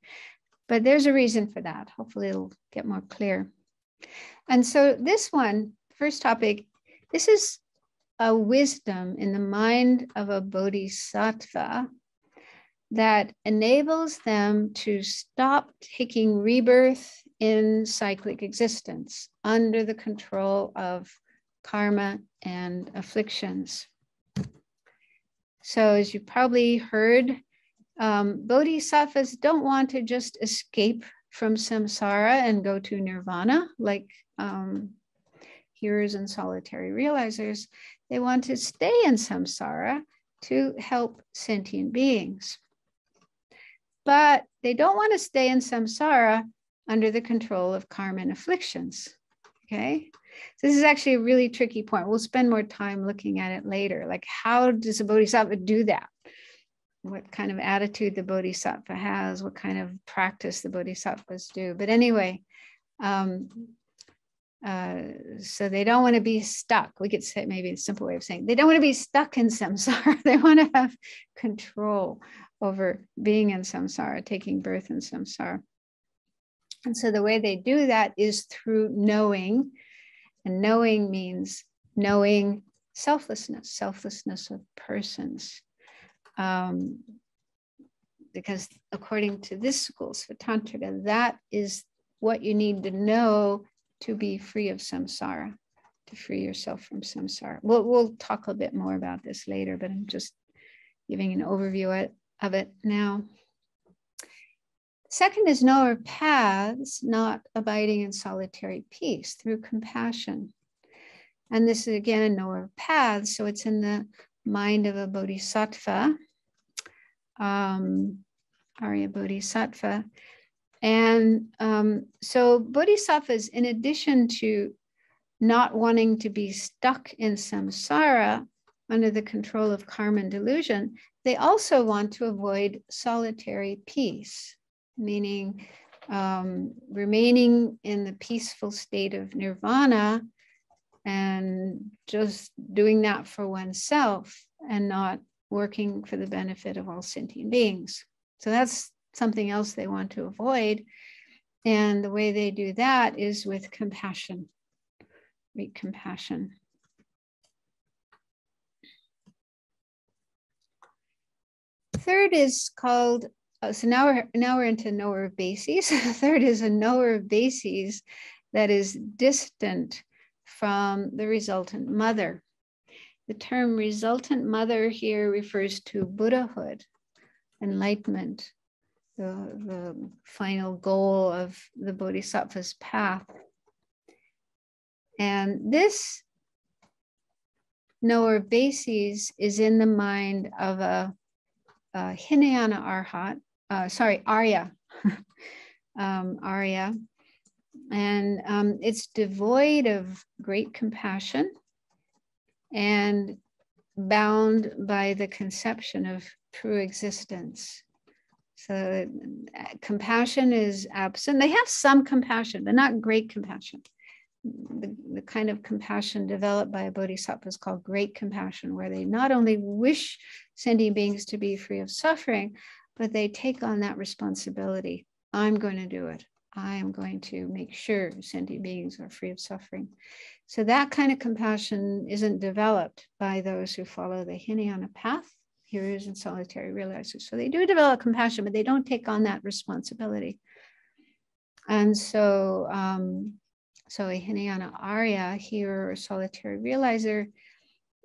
[SPEAKER 1] But there's a reason for that. Hopefully it'll get more clear. And so this one, first topic, this is a wisdom in the mind of a bodhisattva that enables them to stop taking rebirth in cyclic existence under the control of karma and afflictions. So as you probably heard, bodhisattvas don't want to just escape from samsara and go to nirvana like hearers and solitary realizers. They want to stay in samsara to help sentient beings. But they don't want to stay in samsara under the control of karma and afflictions. Okay, so this is actually a really tricky point. We'll spend more time looking at it later. Like, how does a bodhisattva do that? What kind of attitude the bodhisattva has, what kind of practice the bodhisattvas do. But anyway, so they don't want to be stuck. We could say maybe a simple way of saying they don't want to be stuck in samsara. They want to have control over being in samsara, taking birth in samsara. And so the way they do that is through knowing. And knowing means knowing selflessness, selflessness of persons. Because according to this school, Svatantrika, that is what you need to know to be free of samsara, to free yourself from samsara. We'll talk a bit more about this later, but I'm just giving an overview of it now. Second is knower of paths, not abiding in solitary peace through compassion. And this is again a knower of paths, so it's in the mind of a bodhisattva, Arya Bodhisattva. And so bodhisattvas, in addition to not wanting to be stuck in samsara under the control of karma and delusion, they also want to avoid solitary peace, meaning remaining in the peaceful state of nirvana and just doing that for oneself and not working for the benefit of all sentient beings. So that's something else they want to avoid. And the way they do that is with compassion. Great compassion. Third is called, so now we're into knower of bases. Third is a knower of bases that is distant from the resultant mother. The term resultant mother here refers to Buddhahood, enlightenment, the final goal of the Bodhisattva's path. And this knower basis is in the mind of a Hinayana Arhat, Arya, Arya. And it's devoid of great compassion and bound by the conception of true existence. So compassion is absent. They have some compassion, but not great compassion. The kind of compassion developed by a bodhisattva is called great compassion, where they not only wish sentient beings to be free of suffering, but they take on that responsibility. I'm going to do it. I am going to make sure sentient beings are free of suffering. So that kind of compassion isn't developed by those who follow the Hinayana path, hearers and solitary realizers. So they do develop compassion, but they don't take on that responsibility. And so, so a Hinayana Arya, hearer or solitary realizer,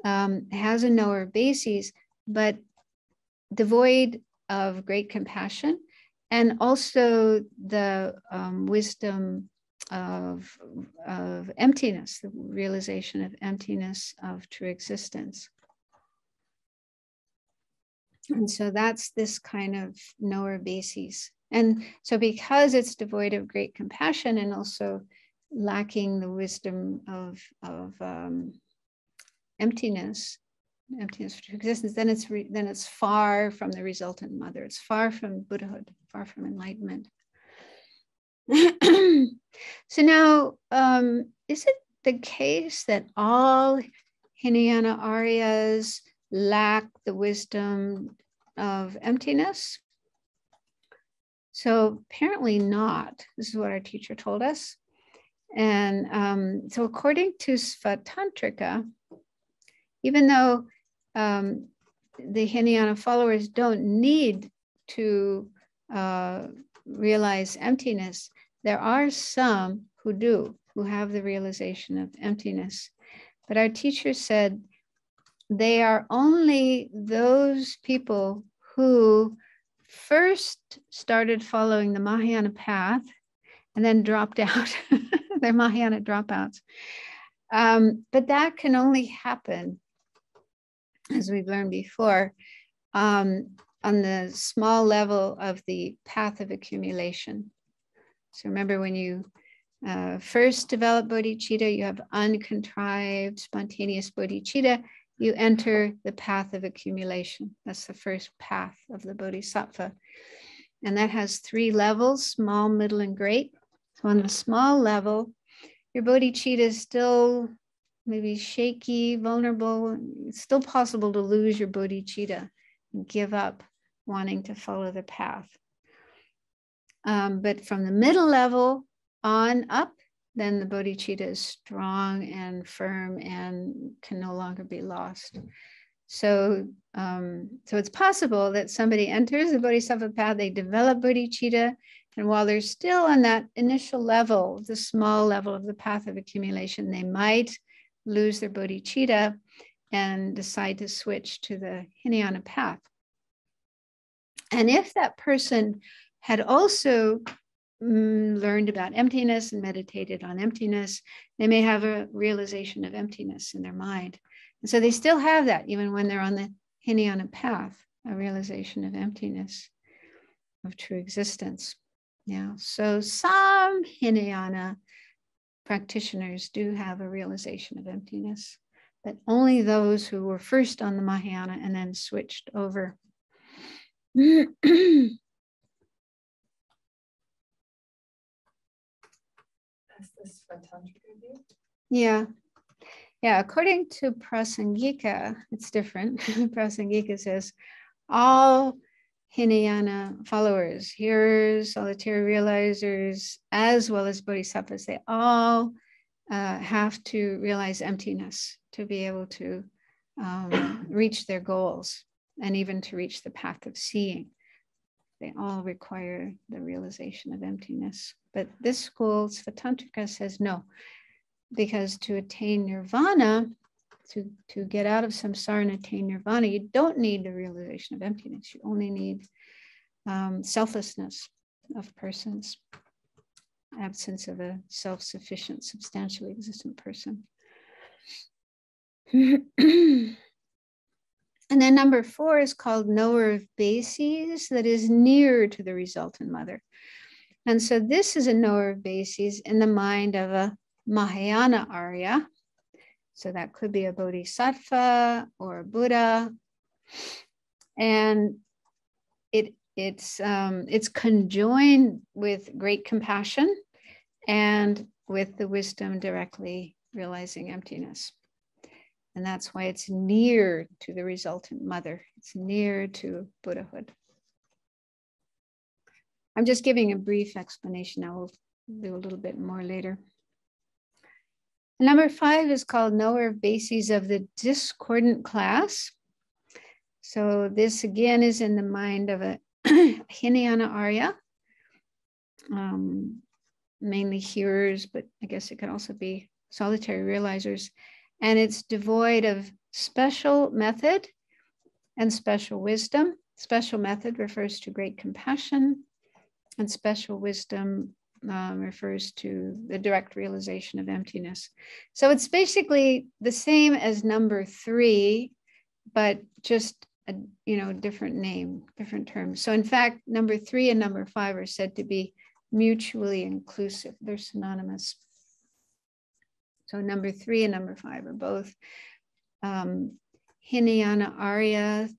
[SPEAKER 1] has a knower basis, but devoid of great compassion, and also the wisdom of emptiness, the realization of emptiness of true existence. And so that's this kind of knower basis. And so because it's devoid of great compassion and also lacking the wisdom of emptiness for true existence, then it's far from the resultant mother. It's far from Buddhahood, far from enlightenment. So now, is it the case that all Hinayana Aryas lack the wisdom of emptiness? So apparently not. This is what our teacher told us. And so according to Svatantrika, even though the Hinayana followers don't need to realize emptiness, there are some who do, who have the realization of emptiness. But our teacher said they are only those people who first started following the Mahayana path and then dropped out. They're Mahayana dropouts. But that can only happen, as we've learned before, on the small level of the path of accumulation. So remember, when you first develop bodhicitta, you have uncontrived, spontaneous bodhicitta, you enter the path of accumulation. That's the first path of the bodhisattva. And that has 3 levels, small, middle, and great. So on the small level, your bodhicitta is still maybe shaky, vulnerable. It's still possible to lose your bodhicitta and give up wanting to follow the path. But from the middle level on up, then the bodhicitta is strong and firm and can no longer be lost. So, so it's possible that somebody enters the bodhisattva path, they develop bodhicitta, and while they're still on that initial level, the small level of the path of accumulation, they might lose their bodhicitta and decide to switch to the Hinayana path. And if that person had also learned about emptiness and meditated on emptiness, they may have a realization of emptiness in their mind. And so they still have that even when they're on the Hinayana path, a realization of emptiness, of true existence. Yeah, so some Hinayana practitioners do have a realization of emptiness, but only those who were first on the Mahayana and then switched over. Yeah. Yeah, according to Prasangika, it's different. Prasangika says all Hinayana followers, hearers, solitary realizers, as well as bodhisattvas, they all have to realize emptiness to be able to reach their goals and even to reach the path of seeing. They all require the realization of emptiness. But this school, Svatantrika, says no, because to attain nirvana, to get out of samsara and attain nirvana, you don't need the realization of emptiness. You only need selflessness of persons. absence of a self-sufficient, substantially existent person. And then number 4 is called knower of bases, that is near to the resultant mother. And so this is a knower of bases in the mind of a Mahayana Arya. So that could be a Bodhisattva or a Buddha. And it's conjoined with great compassion and with the wisdom directly realizing emptiness. And that's why it's near to the resultant mother. It's near to Buddhahood. I'm just giving a brief explanation. I will do a little bit more later. Number 5 is called knower of bases of the discordant class. So this again is in the mind of a Hinayana Arya, mainly hearers, but I guess it could also be solitary realizers. And it's devoid of special method and special wisdom. Special method refers to great compassion, and special wisdom refers to the direct realization of emptiness. So it's basically the same as number 3, but just a different name, different terms. So in fact, number 3 and number 5 are said to be mutually inclusive. They're synonymous. So number 3 and number 5 are both Hinayana Arya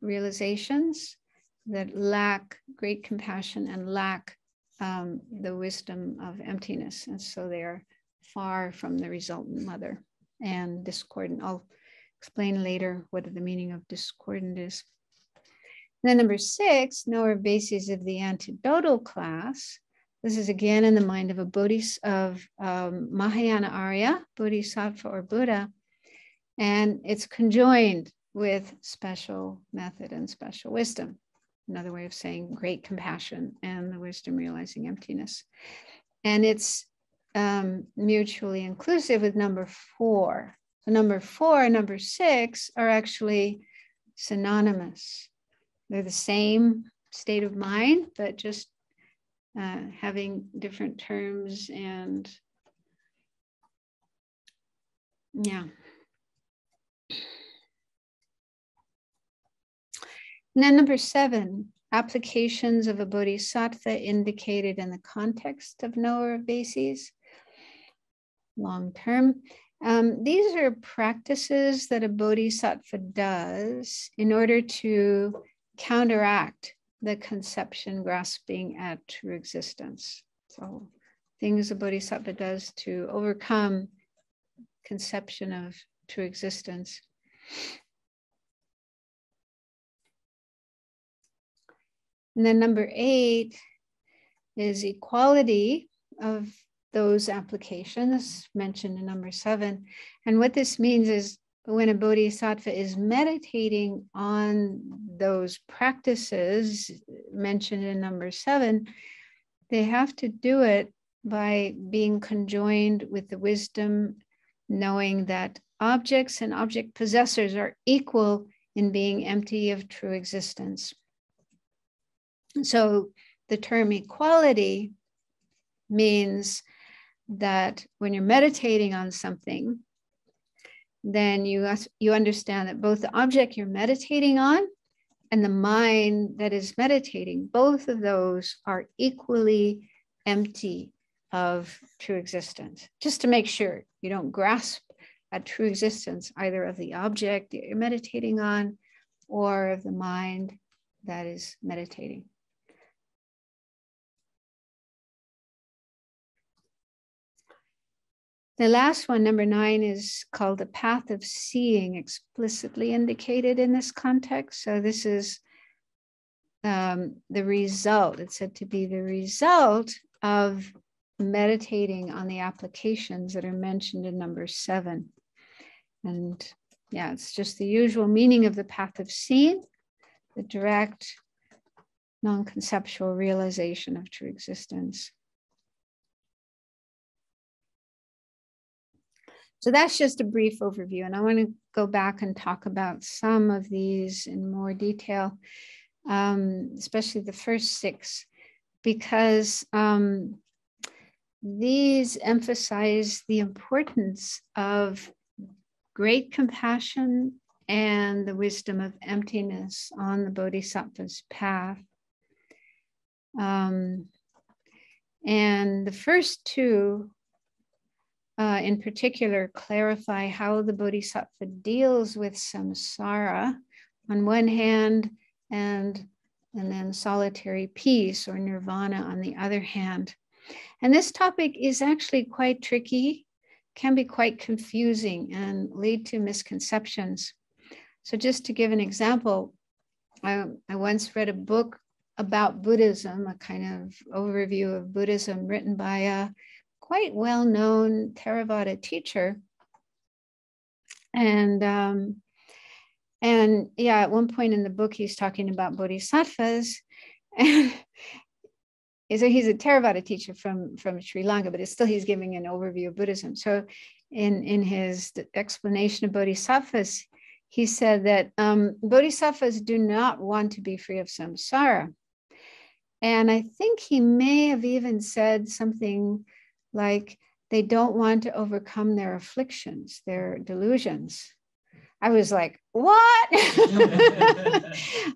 [SPEAKER 1] realizations that lack great compassion and lack the wisdom of emptiness. And so they are far from the resultant mother and discordant. I'll explain later what the meaning of discordant is. Then number 6, knower of bases of the antidotal class. This is again in the mind of a Mahayana Arya, Bodhisattva or Buddha, and it's conjoined with special method and special wisdom. Another way of saying great compassion and the wisdom realizing emptiness. And it's mutually inclusive with number 4. So number 4 and number 6 are actually synonymous. They're the same state of mind, but just having different terms and yeah. And then number 7, applications of a bodhisattva indicated in the context of knower of bases, long term. These are practices that a bodhisattva does in order to counteract the conception grasping at true existence. So things a bodhisattva does to overcome conception of true existence. And then number 8 is equality of those applications mentioned in number 7. And what this means is when a bodhisattva is meditating on those practices mentioned in number 7, they have to do it by being conjoined with the wisdom, knowing that objects and object possessors are equal in being empty of true existence. So the term equality means that when you're meditating on something, then you understand that both the object you're meditating on and the mind that is meditating, both of those are equally empty of true existence. Just to make sure you don't grasp at true existence either of the object that you're meditating on or of the mind that is meditating. The last one, number 9, is called the path of seeing, explicitly indicated in this context. So this is the result. It's said to be the result of meditating on the applications that are mentioned in number 7. And yeah, it's just the usual meaning of the path of seeing, the direct, non-conceptual realization of true existence. So that's just a brief overview, and I want to go back and talk about some of these in more detail, especially the first 6, because these emphasize the importance of great compassion and the wisdom of emptiness on the Bodhisattva's path. And the first two, in particular, clarify how the Bodhisattva deals with samsara on one hand, and then solitary peace or nirvana on the other hand. And this topic is actually quite tricky, can be quite confusing and lead to misconceptions. So just to give an example, I once read a book about Buddhism, a kind of overview of Buddhism written by a quite well-known Theravada teacher. And yeah, at one point in the book, he's talking about bodhisattvas, and he's a Theravada teacher from Sri Lanka, but still he's giving an overview of Buddhism. So in his explanation of bodhisattvas, he said that bodhisattvas do not want to be free of samsara. And I think he may have even said something like they don't want to overcome their afflictions, their delusions. I was like, what?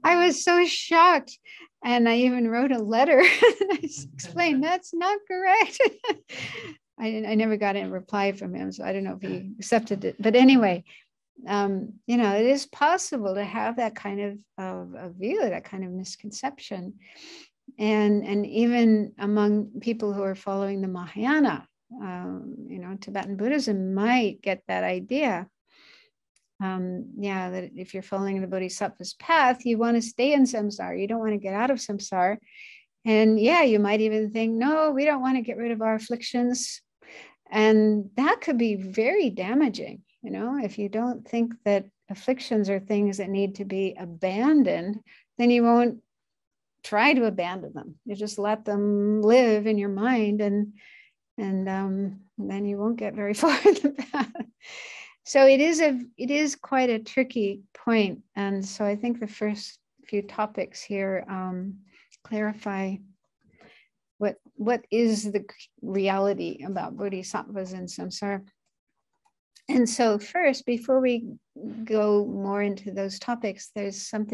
[SPEAKER 1] I was so shocked. And I even wrote a letter and I explained that's not correct. I never got a reply from him, so I don't know if he accepted it. But anyway, it is possible to have that kind of view, that kind of misconception. And even among people who are following the Mahayana, Tibetan Buddhism might get that idea. That if you're following the Bodhisattva's path, you want to stay in samsara. You don't want to get out of samsara. And you might even think, no, we don't want to get rid of our afflictions. And that could be very damaging. If you don't think that afflictions are things that need to be abandoned, then you won't try to abandon them. You just let them live in your mind, and then you won't get very far in the path. So it is quite a tricky point. And so I think the first few topics here clarify what is the reality about bodhisattvas and samsara. And so first, before we go more into those topics, there's some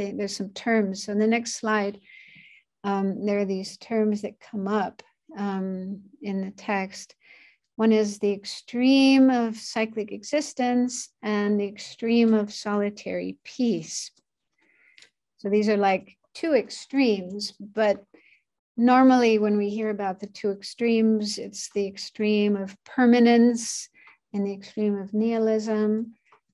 [SPEAKER 1] terms. So in the next slide, there are these terms that come up in the text. One is the extreme of cyclic existence and the extreme of solitary peace. So these are like two extremes, but normally when we hear about the two extremes, it's the extreme of permanence and the extreme of nihilism.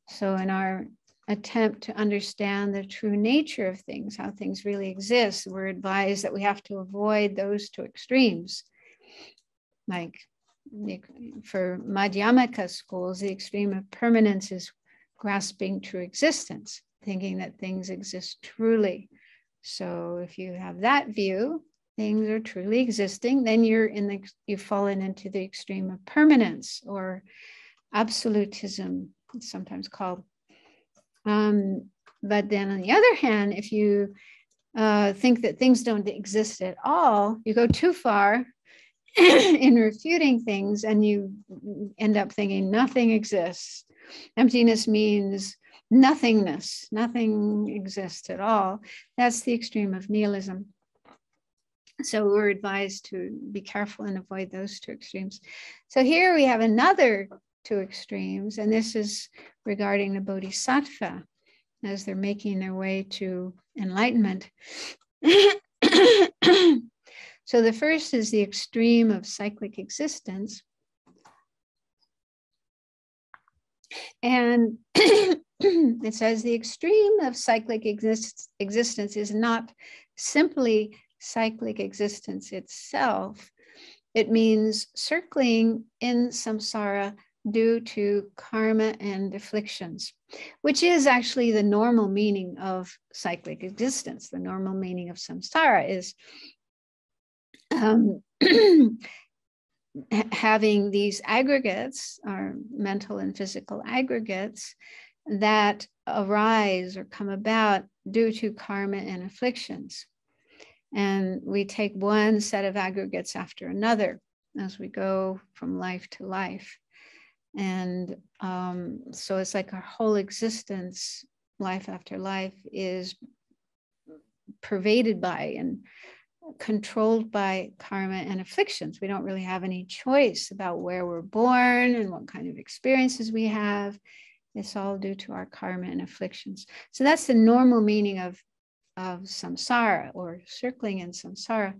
[SPEAKER 1] So in our attempt to understand the true nature of things, how things really exist, we're advised that we have to avoid those two extremes. Like for Madhyamaka schools, the extreme of permanence is grasping true existence, thinking that things exist truly. So if you have that view, things are truly existing, then you've fallen into the extreme of permanence, or absolutism, it's sometimes called. But then on the other hand, if you think that things don't exist at all, you go too far in refuting things, and you end up thinking nothing exists. Emptiness means nothingness. Nothing exists at all. That's the extreme of nihilism. So we're advised to be careful and avoid those two extremes. So here we have another two extremes, and this is regarding the Bodhisattva as they're making their way to enlightenment. So the first is the extreme of cyclic existence. And it says the extreme of cyclic existence is not simply cyclic existence itself. It means circling in samsara due to karma and afflictions, which is actually the normal meaning of cyclic existence. The normal meaning of samsara is having these aggregates, or mental and physical aggregates, that arise or come about due to karma and afflictions. And we take one set of aggregates after another. as we go from life to life. And so it's like our whole existence, life after life, is pervaded by and controlled by karma and afflictions. We don't really have any choice about where we're born and what kind of experiences we have. It's all due to our karma and afflictions. So that's the normal meaning of samsara, or circling in samsara.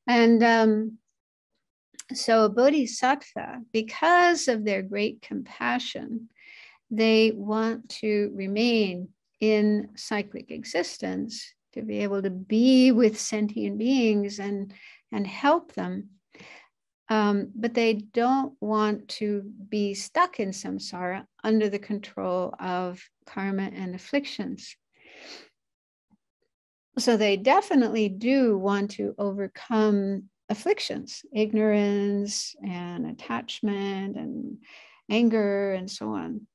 [SPEAKER 1] And so a bodhisattva, because of their great compassion, they want to remain in cyclic existence, to be able to be with sentient beings and help them. But they don't want to be stuck in samsara under the control of karma and afflictions. So they definitely do want to overcome afflictions, ignorance and attachment and anger and so on.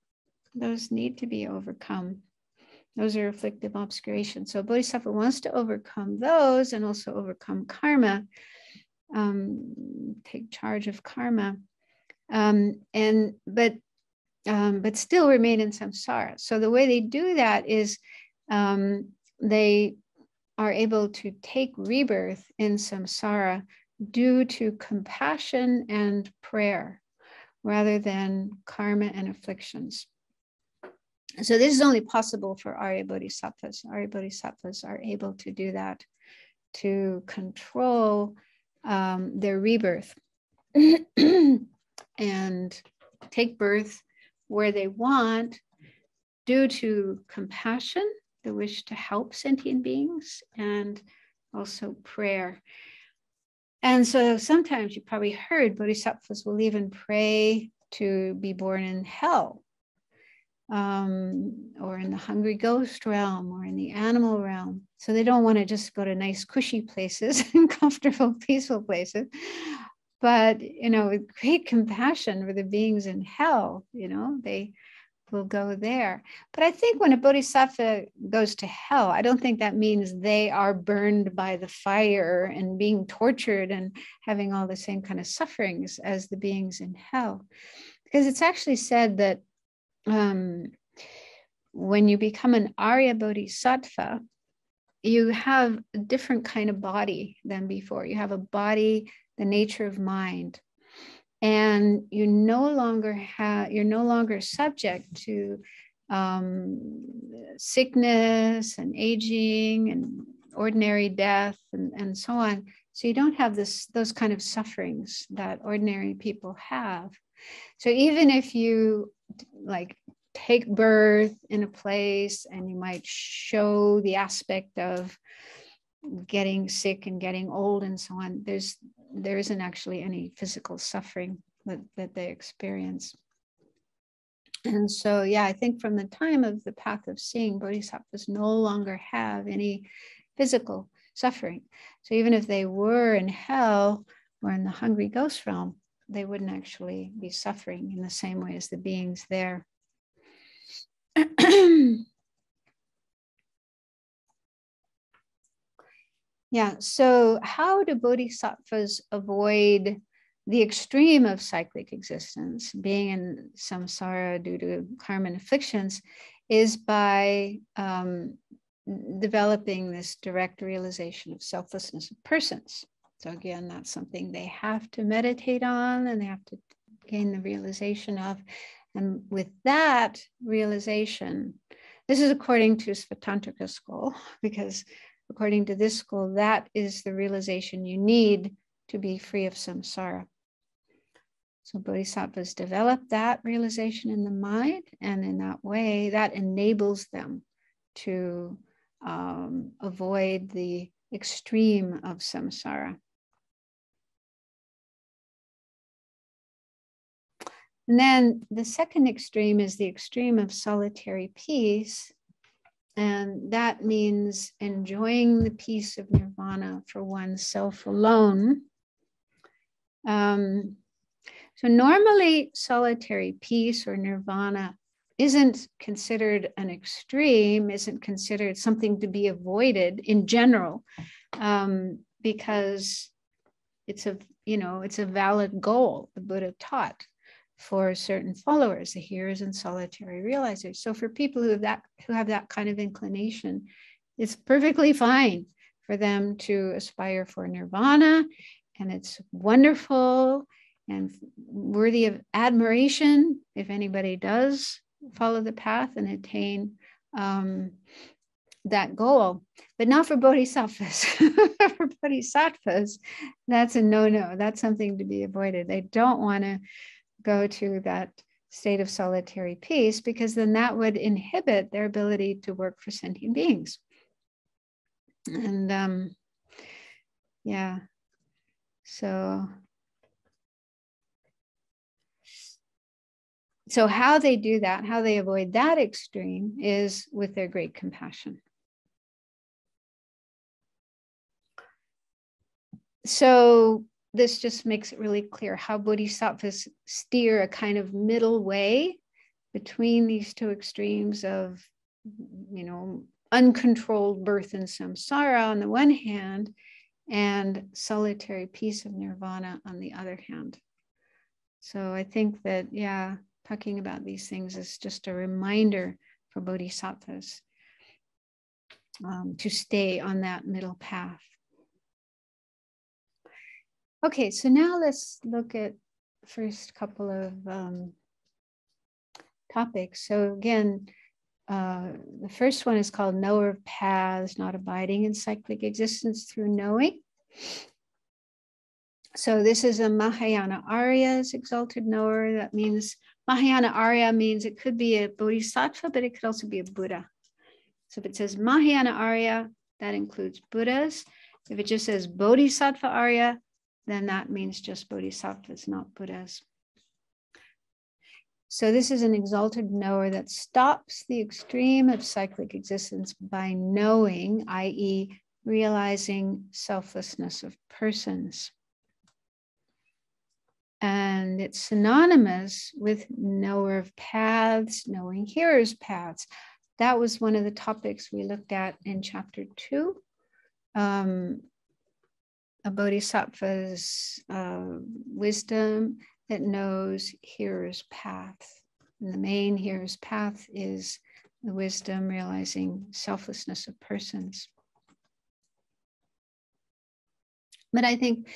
[SPEAKER 1] Those need to be overcome. Those are afflictive obscurations. So Bodhisattva wants to overcome those and also overcome karma, take charge of karma, but still remain in samsara. So the way they do that is they are able to take rebirth in samsara due to compassion and prayer, rather than karma and afflictions. So this is only possible for Arya Bodhisattvas. Arya Bodhisattvas are able to do that, to control their rebirth and take birth where they want due to compassion, the wish to help sentient beings, and also prayer. And so sometimes you probably heard Bodhisattvas will even pray to be born in hell, or in the hungry ghost realm, or in the animal realm. So they don't want to just go to nice cushy places and comfortable, peaceful places, but, with great compassion for the beings in hell, they will go there. But I think when a bodhisattva goes to hell, I don't think that means they are burned by the fire and being tortured and having all the same kind of sufferings as the beings in hell. Because it's actually said that when you become an Arya Bodhisattva, you have a different kind of body than before. You have a body, the nature of mind, and you're no longer subject to sickness and aging and ordinary death and so on. So you don't have those kind of sufferings that ordinary people have. So even if you take birth in a place and you might show the aspect of getting sick and getting old and so on, there isn't actually any physical suffering that they experience. And so, I think from the time of the path of seeing, bodhisattvas no longer have any physical suffering. So even if they were in hell or in the hungry ghost realm, they wouldn't actually be suffering in the same way as the beings there. So how do bodhisattvas avoid the extreme of cyclic existence, being in samsara due to karma and afflictions, is by developing this direct realization of selflessness of persons. So again, that's something they have to meditate on and they have to gain the realization of. And with that realization, this is according to Svatantrika school, because according to this school, that is the realization you need to be free of samsara. So bodhisattvas develop that realization in the mind, and in that way, that enables them to avoid the extreme of samsara. And then the second extreme is the extreme of solitary peace. And that means enjoying the peace of nirvana for oneself alone. So normally solitary peace or nirvana isn't considered an extreme, isn't considered something to be avoided in general. because it's a valid goal the Buddha taught for certain followers, the hearers and solitary realizers. So for people who have that kind of inclination, it's perfectly fine for them to aspire for nirvana, and it's wonderful and worthy of admiration if anybody does follow the path and attain that goal, but not for bodhisattvas. For bodhisattvas, that's a no-no. That's something to be avoided. They don't want to go to that state of solitary peace, because then that would inhibit their ability to work for sentient beings. And yeah, so how they do that, how they avoid that extreme, is with their great compassion. So this just makes it really clear how bodhisattvas steer a kind of middle way between these two extremes of, uncontrolled birth in samsara on the one hand, and solitary peace of nirvana on the other hand. So I think that, talking about these things is just a reminder for bodhisattvas to stay on that middle path. Okay, so now let's look at the first couple of topics. So again, the first one is called Knower of Paths, Not Abiding in Cyclic Existence Through Knowing. So this is a Mahayana Arya's exalted knower. That means, Mahayana Arya means it could be a bodhisattva, but it could also be a Buddha. So if it says Mahayana Arya, that includes Buddhas. If it just says Bodhisattva Arya, then that means just bodhisattvas, not Buddhas. So this is an exalted knower that stops the extreme of cyclic existence by knowing, i.e., realizing selflessness of persons. And it's synonymous with knower of paths, knowing hearers' paths. That was one of the topics we looked at in chapter 2. A bodhisattva's wisdom that knows hearer's path. And the main hearer's path is the wisdom realizing selflessness of persons. But I think,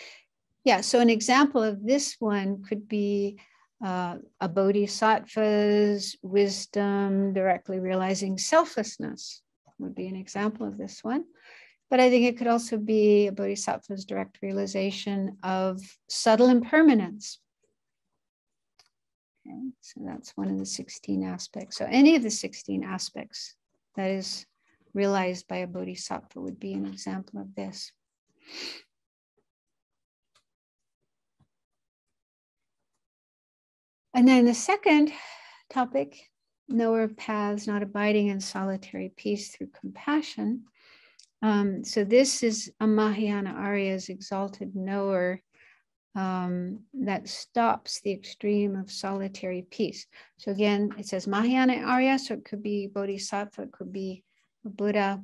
[SPEAKER 1] so an example of this one could be a bodhisattva's wisdom directly realizing selflessness would be an example of this one. But I think it could also be a bodhisattva's direct realization of subtle impermanence. Okay, so that's one of the 16 aspects. So any of the 16 aspects that is realized by a bodhisattva would be an example of this. And then the second topic, knower of paths, not abiding in solitary peace through compassion. So this is a Mahayana Arya's exalted knower that stops the extreme of solitary peace. So again, it says Mahayana Arya, so it could be Bodhisattva, it could be a Buddha.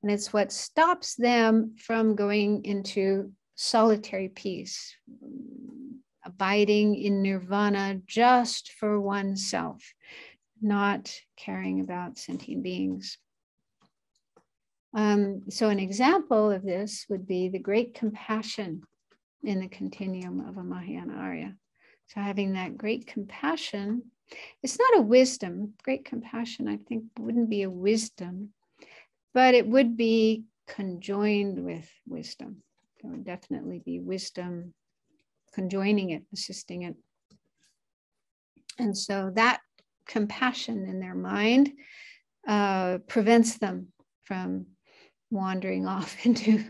[SPEAKER 1] And it's what stops them from going into solitary peace, abiding in nirvana just for oneself, not caring about sentient beings. So an example of this would be the great compassion in the continuum of a Mahayana Arya. So having that great compassion, it's not a wisdom. Great compassion, I think, wouldn't be a wisdom, but it would be conjoined with wisdom. There would definitely be wisdom conjoining it, assisting it. And so that compassion in their mind prevents them from wandering off into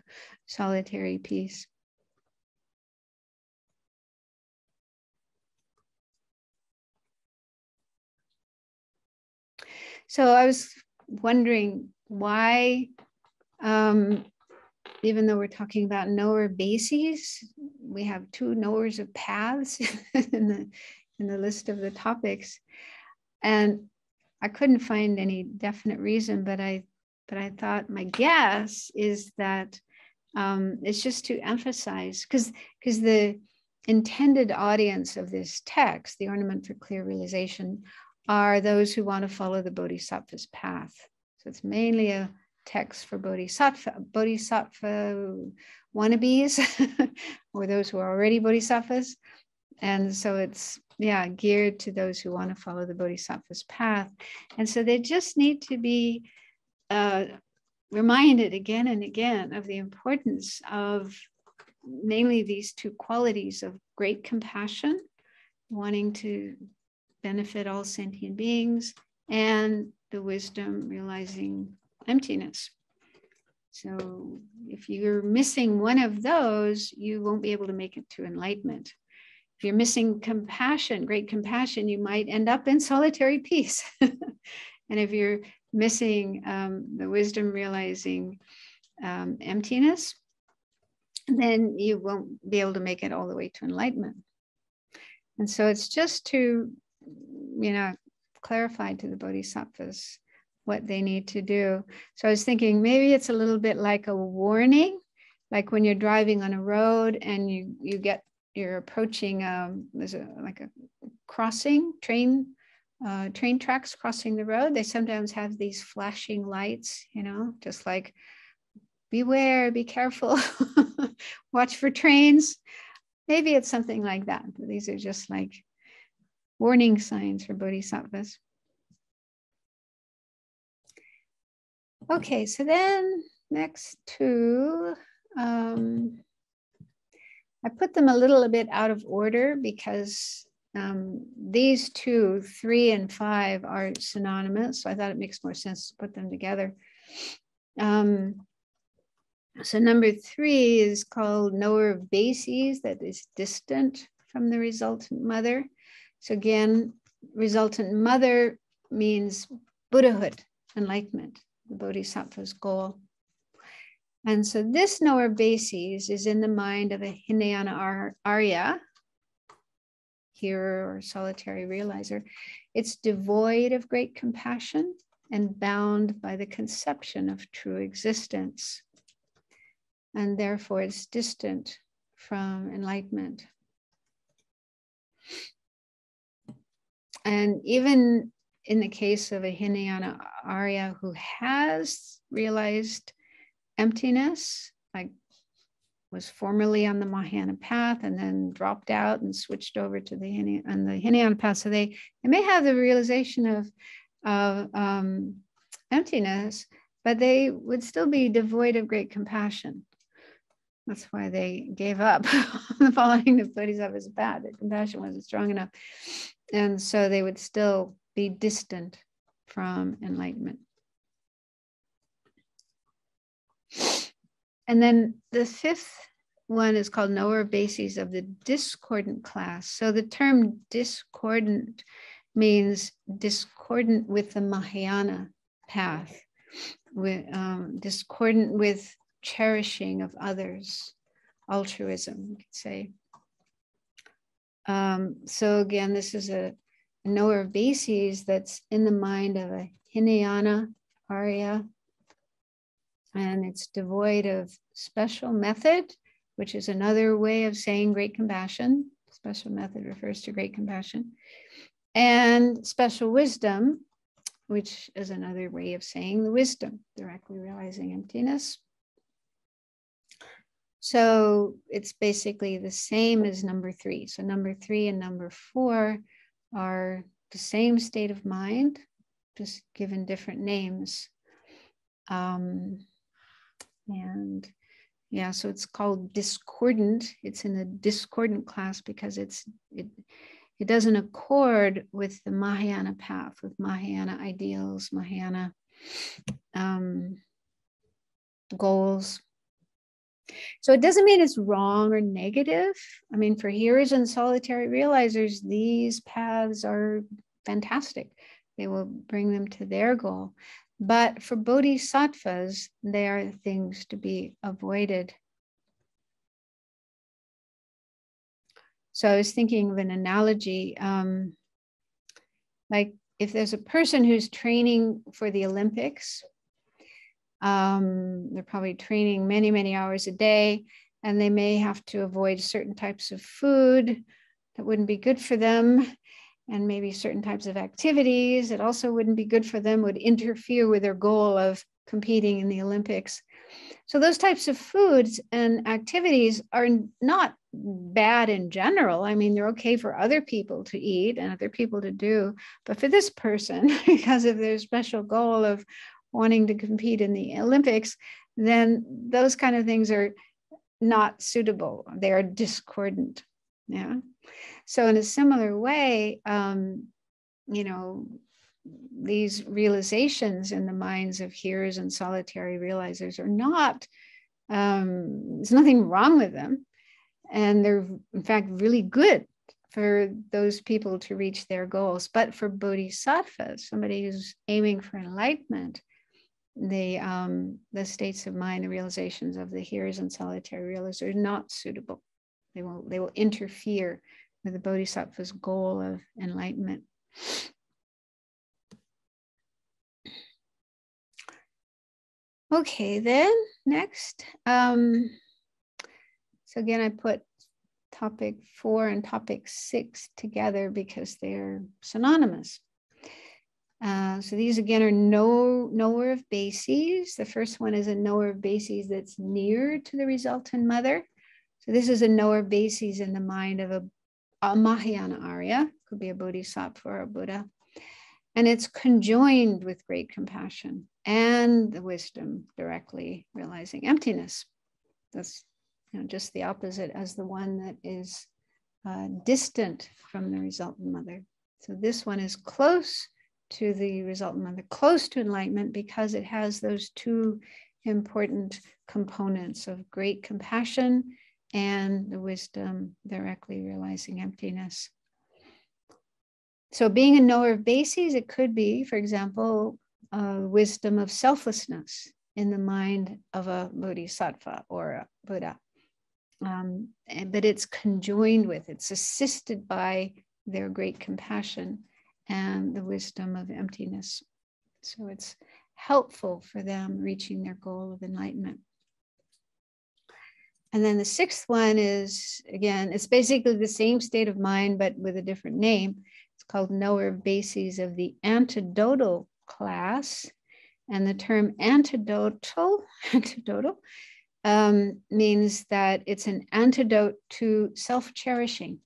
[SPEAKER 1] solitary peace. So I was wondering why, even though we're talking about knower bases, we have 2 knowers of paths in the list of the topics. And I couldn't find any definite reason, but I thought my guess is that It's just to emphasize, because the intended audience of this text, the Ornament for Clear Realization, are those who want to follow the Bodhisattva's path. So it's mainly a text for Bodhisattva wannabes, or those who are already Bodhisattvas. And so it's, yeah, geared to those who want to follow the Bodhisattva's path. And so they just need to be reminded again and again of the importance of namely these two qualities of great compassion, wanting to benefit all sentient beings, and the wisdom realizing emptiness. So if you're missing one of those, you won't be able to make it to enlightenment. If you're missing compassion, great compassion, you might end up in solitary peace. And if you're missing the wisdom realizing emptiness, then you won't be able to make it all the way to enlightenment. And so it's just to, clarify to the bodhisattvas what they need to do. So I was thinking maybe it's a little bit like a warning, like when you're driving on a road and you're approaching there's a crossing, train tracks crossing the road. They sometimes have these flashing lights, just like beware, be careful, watch for trains. Maybe it's something like that. These are just like warning signs for bodhisattvas. Okay, so then next two, I put them a little bit out of order because these two, 3 and 5, are synonymous. So I thought it makes more sense to put them together. So number 3 is called knower of bases, that is distant from the resultant mother. So again, resultant mother means Buddhahood, enlightenment, the Bodhisattva's goal. And so this knower of bases is in the mind of a Hinayana Arya, hearer or solitary realizer. It's devoid of great compassion and bound by the conception of true existence. And therefore it's distant from enlightenment. And even in the case of a Hinayana Arya who has realized emptiness, like was formerly on the Mahayana path and then dropped out and switched over to the Hinayana path, so they may have the realization of emptiness, but they would still be devoid of great compassion. That's why they gave up following the Bodhisattva's path. Their compassion wasn't strong enough. And so they would still be distant from enlightenment. And then the 5th one is called knower of bases of the discordant class. So the term discordant means discordant with the Mahayana path, discordant with cherishing of others, altruism, you could say. So again, this is a knower of bases that's in the mind of a Hinayana Arya, and it's devoid of special method, which is another way of saying great compassion. Special method refers to great compassion. And special wisdom, which is another way of saying the wisdom, directly realizing emptiness. So it's basically the same as number 3. So number 3 and number 4 are the same state of mind, just given different names. And yeah, so it's called discordant. It's in the discordant class because it doesn't accord with the Mahayana path, with Mahayana ideals, Mahayana goals. So it doesn't mean it's wrong or negative. I mean, for hearers and solitary realizers, these paths are fantastic. They will bring them to their goal. But for bodhisattvas, they are things to be avoided. So I was thinking of an analogy, like if there's a person who's training for the Olympics, They're probably training many, many hours a day, and they may have to avoid certain types of food that wouldn't be good for them, and maybe certain types of activities that also wouldn't be good for them, would interfere with their goal of competing in the Olympics. So those types of foods and activities are not bad in general. I mean, they're okay for other people to eat and other people to do, but for this person, because of their special goal of wanting to compete in the Olympics, then those kind of things are not suitable. They are discordant. Yeah. So in a similar way, you know, these realizations in the minds of hearers and solitary realizers are not, there's nothing wrong with them. And they're, in fact, really good for those people to reach their goals. But for bodhisattvas, somebody who's aiming for enlightenment, the states of mind, the realizations of the hearers and solitary realizers are not suitable. They will interfere with the bodhisattva's goal of enlightenment. Okay, then next. So again, I put topic 4 and topic 6 together because they're synonymous. So these again are knower of bases. The first one is a knower of bases that's near to the resultant mother. So this is a knower of bases in the mind of a Mahayana Arya, could be a bodhisattva or a Buddha. And it's conjoined with great compassion and the wisdom directly realizing emptiness. That's just the opposite as the one that is distant from the resultant mother. So this one is close to the resultant mother, close to enlightenment, because it has those two important components of great compassion and the wisdom directly realizing emptiness. So being a knower of bases, it could be, for example, wisdom of selflessness in the mind of a bodhisattva or a Buddha. But it's conjoined with, it's assisted by their great compassion and the wisdom of emptiness. So it's helpful for them reaching their goal of enlightenment. And then the sixth one is, again, it's basically the same state of mind, but with a different name. It's called knower of bases of the antidotal class. And the term antidotal means that it's an antidote to self-cherishing,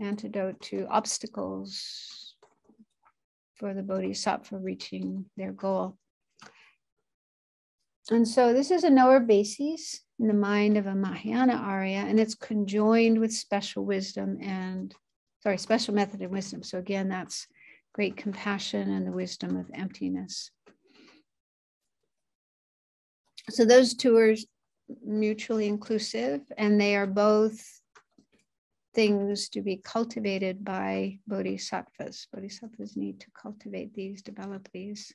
[SPEAKER 1] antidote to obstacles for the bodhisattva reaching their goal. And so this is a knower of bases in the mind of a Mahayana Arya, and it's conjoined with special wisdom and, special method and wisdom. So again, that's great compassion and the wisdom of emptiness. So those two are mutually inclusive, and they are both things to be cultivated by bodhisattvas. Bodhisattvas need to cultivate these, develop these.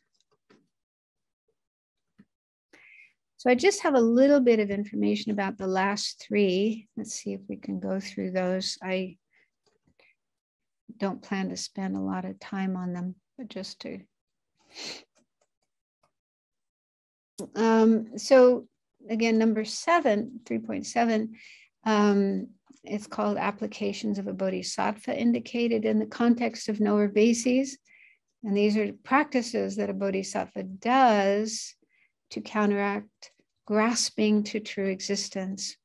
[SPEAKER 1] So I just have a little bit of information about the last three. Let's see if we can go through those. I don't plan to spend a lot of time on them, but just to. So again, number 7, 3.7, it's called applications of a bodhisattva indicated in the context of knower bases. And these are practices that a bodhisattva does to counteract grasping to true existence.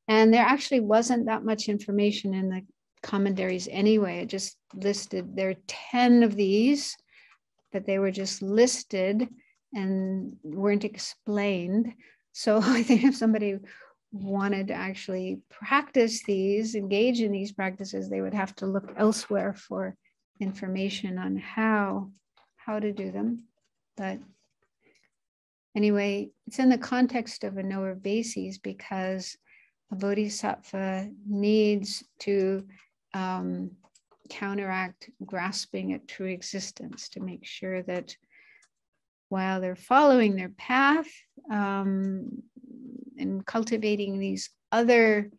[SPEAKER 1] And there actually wasn't that much information in the commentaries anyway. It just listed, there are 10 of these, but they were just listed and weren't explained. So I think if somebody wanted to actually practice these, engage in these practices, they would have to look elsewhere for information on how to do them. But anyway, it's in the context of a knower of bases because a bodhisattva needs to counteract grasping at true existence to make sure that while they're following their path and cultivating these other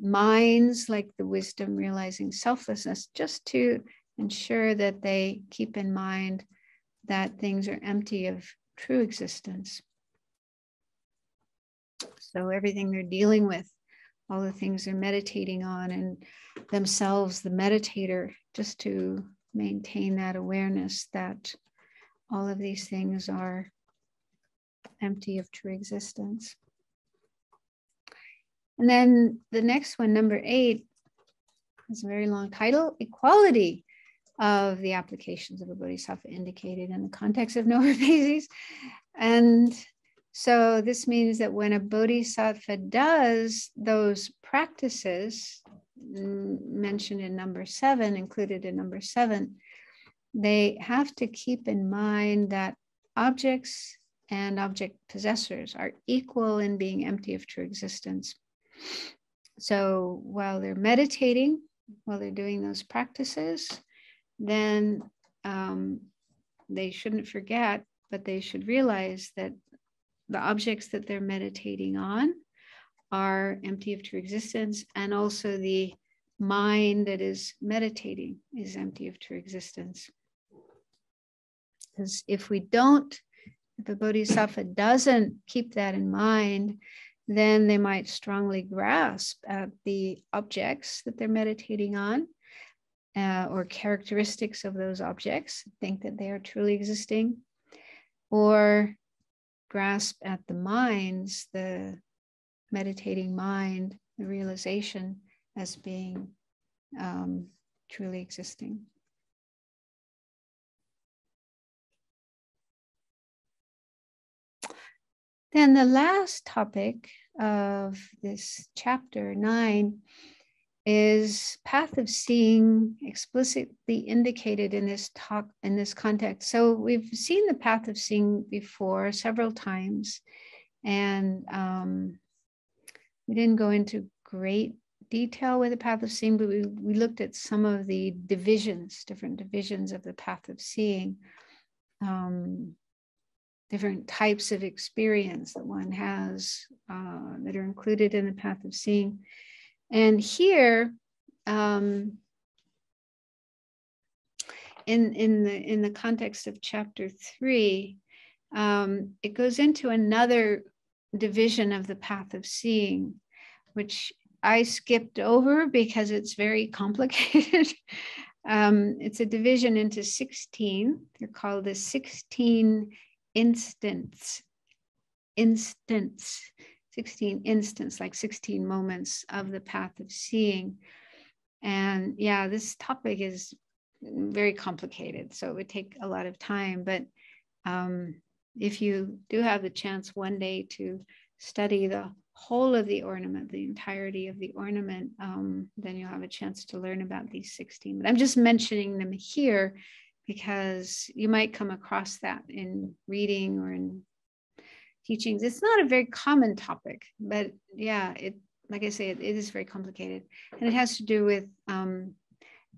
[SPEAKER 1] minds like the wisdom realizing selflessness, just to ensure that they keep in mind that things are empty of true existence. So everything they're dealing with, all the things they're meditating on, and themselves, the meditator, just to maintain that awareness that all of these things are empty of true existence. And then the next one, number 8, is a very long title: Equality of the Applications of a Bodhisattva Indicated in the Context of No Bases. And so this means that when a Bodhisattva does those practices mentioned in number 7, included in number 7, they have to keep in mind that objects and object possessors are equal in being empty of true existence. So while they're meditating, while they're doing those practices, then they shouldn't forget, but they should realize that the objects that they're meditating on are empty of true existence, and also the mind that is meditating is empty of true existence. Because if a Bodhisattva doesn't keep that in mind, then they might strongly grasp at the objects that they're meditating on, or characteristics of those objects, think that they are truly existing, or grasp at the minds, the meditating mind, the realization as being truly existing. Then the last topic of this chapter 9 is path of seeing explicitly indicated in this talk, in this context. So we've seen the path of seeing before several times, and we didn't go into great detail with the path of seeing, but we looked at some of the divisions, different divisions of the path of seeing, different types of experience that one has that are included in the path of seeing. And here, in the context of chapter 3, it goes into another division of the path of seeing, which I skipped over because it's very complicated. It's a division into 16. They're called the 16 instants, 16 instants, like 16 moments of the path of seeing. And yeah, this topic is very complicated, so it would take a lot of time. But if you do have the chance one day to study the whole of the ornament, the entirety of the ornament, then you'll have a chance to learn about these 16. But I'm just mentioning them here because you might come across that in reading or in teachings. It's not a very common topic, but yeah, like I say, it is very complicated. And it has to do with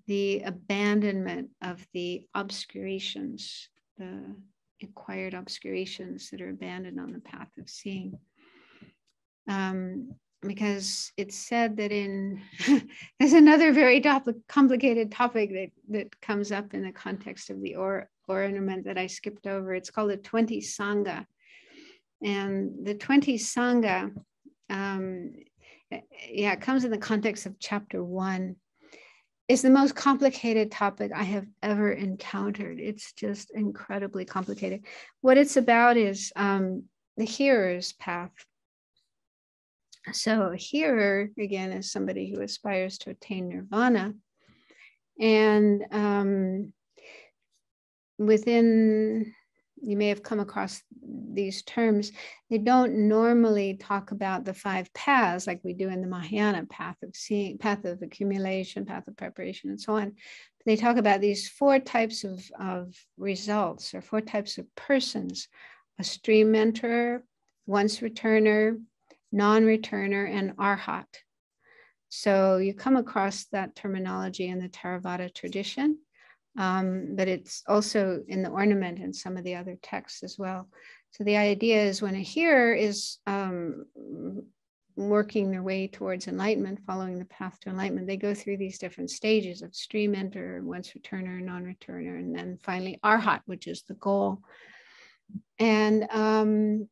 [SPEAKER 1] the abandonment of the obscurations, the acquired obscurations that are abandoned on the path of seeing. Because it's said that there's another very complicated topic that comes up in the context of the ornament that I skipped over. It's called the 20 Sangha. And the 20 Sangha, it comes in the context of chapter 1. It's the most complicated topic I have ever encountered. It's just incredibly complicated. What it's about is the hearer's path. So a hearer, again, is somebody who aspires to attain nirvana. And within, you may have come across these terms, they don't normally talk about the 5 paths like we do in the Mahayana, path of seeing, path of accumulation, path of preparation, and so on. They talk about these 4 types of results, or 4 types of persons: a stream enterer, once returner, non-returner, and arhat. So you come across that terminology in the Theravada tradition, but it's also in the ornament and some of the other texts as well. So the idea is when a hearer is working their way towards enlightenment, following the path to enlightenment, they go through these different stages of stream enter, once returner, non-returner, and then finally arhat, which is the goal. And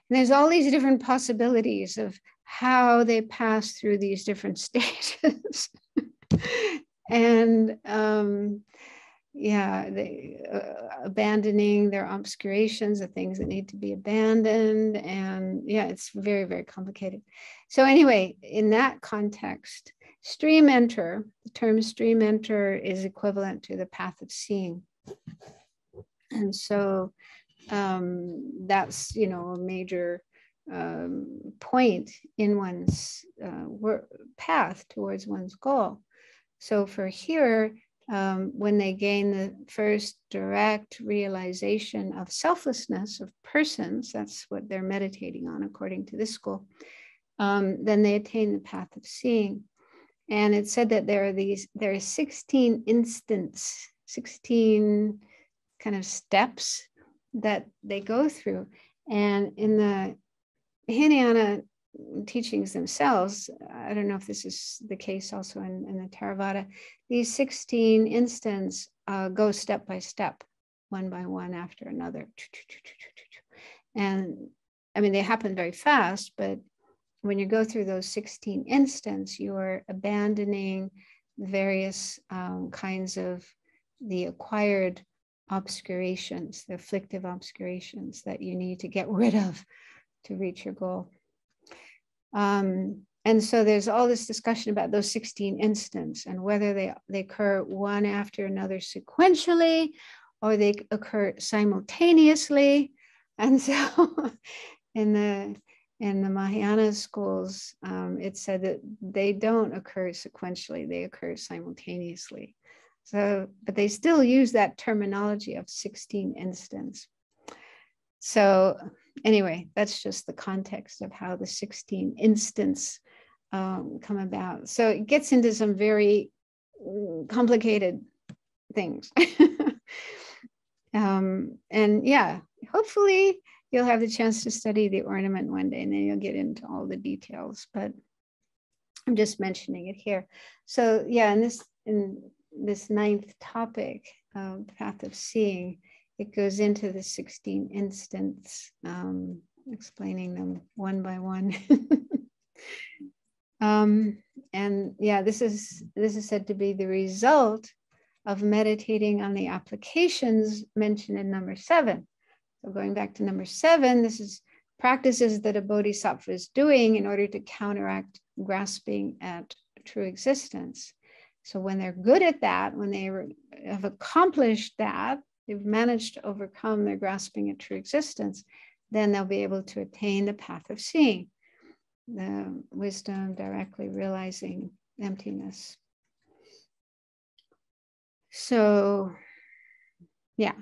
[SPEAKER 1] there's all these different possibilities of how they pass through these different stages. And abandoning their obscurations, the things that need to be abandoned. And yeah, it's very, very complicated. So anyway, in that context, stream enter, the term stream enter is equivalent to the path of seeing. And so that's, you know, a major point in one's path towards one's goal. So for here, when they gain the first direct realization of selflessness of persons, that's what they're meditating on according to this school, then they attain the path of seeing. And it said that there are 16 instants, 16 kind of steps that they go through. And in the Mahayana teachings themselves, I don't know if this is the case also in the Theravada, these 16 instants go step by step, one by one after another. And I mean, they happen very fast, but when you go through those 16 instants, you're abandoning various kinds of the acquired obscurations, the afflictive obscurations that you need to get rid of to reach your goal. And so there's all this discussion about those 16 instants and whether they occur one after another sequentially or they occur simultaneously. And so in the Mahayana schools, it said that they don't occur sequentially, they occur simultaneously. So, but they still use that terminology of 16 instants. So anyway, that's just the context of how the 16 instants come about. So it gets into some very complicated things. And yeah, hopefully you'll have the chance to study the Ornament one day and then you'll get into all the details, but I'm just mentioning it here. So yeah, in this ninth topic, path of seeing, it goes into the 16 instants, explaining them one by one. And yeah, this is said to be the result of meditating on the applications mentioned in number 7. So going back to number 7, this is practices that a bodhisattva is doing in order to counteract grasping at true existence. So when they're good at that, when they have accomplished that, they've managed to overcome their grasping at true existence, then they'll be able to attain the path of seeing, the wisdom directly realizing emptiness. So, yeah.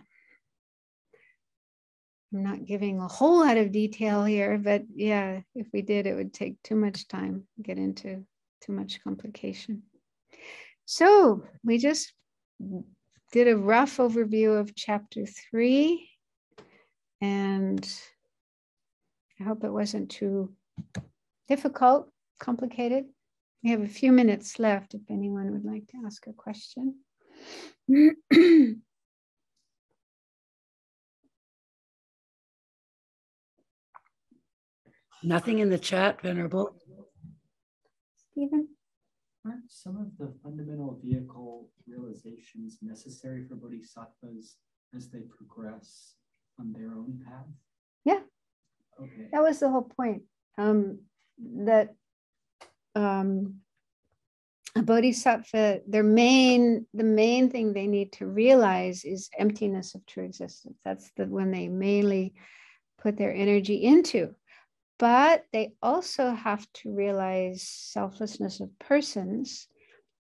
[SPEAKER 1] I'm not giving a whole lot of detail here, but yeah, if we did, it would take too much time, get into too much complication. So we just did a rough overview of chapter 3, and I hope it wasn't too difficult, complicated. We have a few minutes left if anyone would like to ask a question.
[SPEAKER 2] Nothing in the chat, Venerable.
[SPEAKER 1] Stephen?
[SPEAKER 3] Aren't some of the fundamental vehicle realizations necessary for bodhisattvas as they progress on their own path?
[SPEAKER 1] Yeah.
[SPEAKER 3] Okay.
[SPEAKER 1] That was the whole point. That a bodhisattva, the main thing they need to realize is emptiness of true existence. That's when they mainly put their energy into. But they also have to realize selflessness of persons.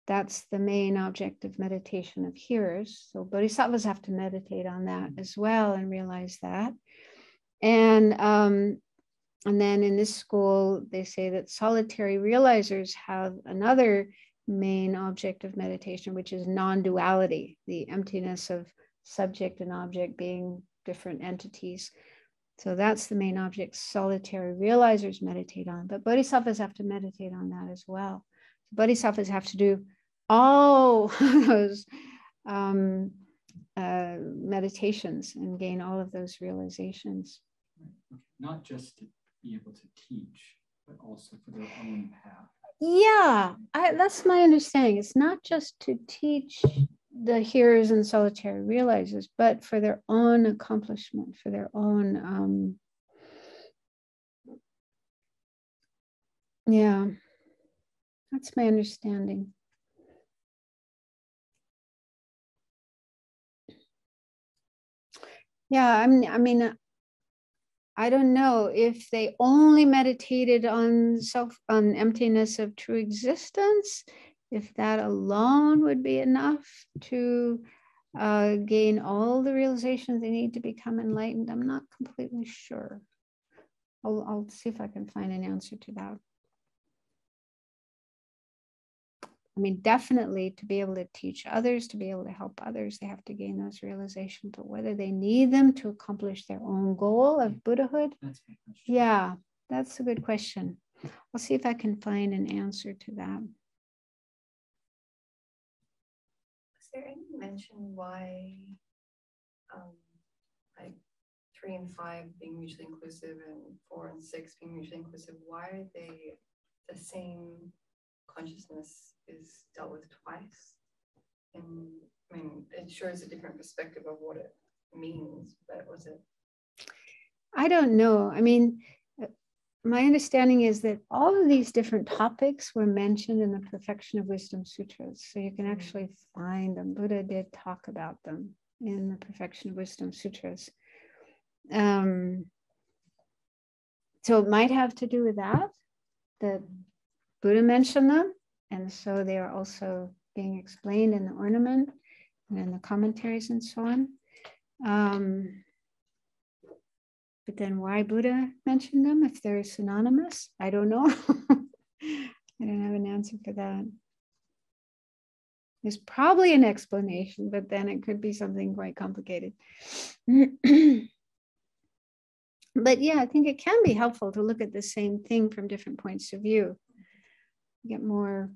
[SPEAKER 1] That's the main object of meditation of hearers. So bodhisattvas have to meditate on that as well and realize that. And then in this school, they say that solitary realizers have another main object of meditation, which is non-duality, the emptiness of subject and object being different entities. So that's the main object solitary realizers meditate on. But bodhisattvas have to meditate on that as well. Bodhisattvas have to do all those meditations and gain all of those realizations.
[SPEAKER 3] Not just to be able to teach, but also for their own path.
[SPEAKER 1] Yeah, that's my understanding. It's not just to teach the hearers and solitary realizers, but for their own accomplishment, for their own, yeah, that's my understanding. Yeah, I mean, I don't know if they only meditated on emptiness of true existence, if that alone would be enough to gain all the realizations they need to become enlightened. I'm not completely sure. I'll see if I can find an answer to that. I mean, definitely to be able to teach others, to be able to help others, they have to gain those realizations. But whether they need them to accomplish their own goal of Buddhahood, yeah, that's a good question. I'll see if I can find an answer to that.
[SPEAKER 4] Is there any mention why like 3 and 5 being mutually inclusive and 4 and 6 being mutually inclusive, why are they the same consciousness is dealt with twice? And I mean, it shows a different perspective of what it means, but was it?
[SPEAKER 1] I don't know. I mean, my understanding is that all of these different topics were mentioned in the Perfection of Wisdom Sutras. So you can actually find them. Buddha did talk about them in the Perfection of Wisdom Sutras. So it might have to do with that Buddha mentioned them. And so they are also being explained in the Ornament and in the commentaries and so on. But then why Buddha mentioned them, if they're synonymous, I don't know. I don't have an answer for that. There's probably an explanation, but then it could be something quite complicated. But yeah, I think it can be helpful to look at the same thing from different points of view. Get more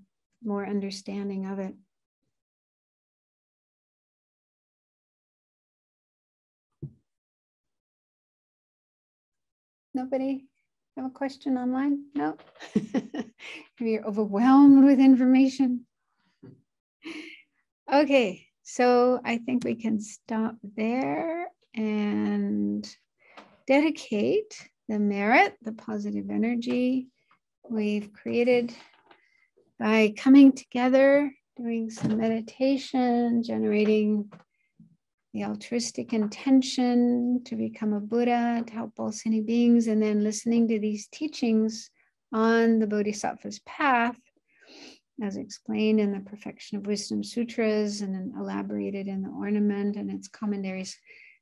[SPEAKER 1] understanding of it. Nobody have a question online? No? Maybe you're overwhelmed with information. Okay, so I think we can stop there and dedicate the merit, the positive energy we've created by coming together, doing some meditation, generating the altruistic intention to become a Buddha, to help all sentient beings, and then listening to these teachings on the Bodhisattva's path, as explained in the Perfection of Wisdom Sutras and elaborated in the Ornament and its commentaries.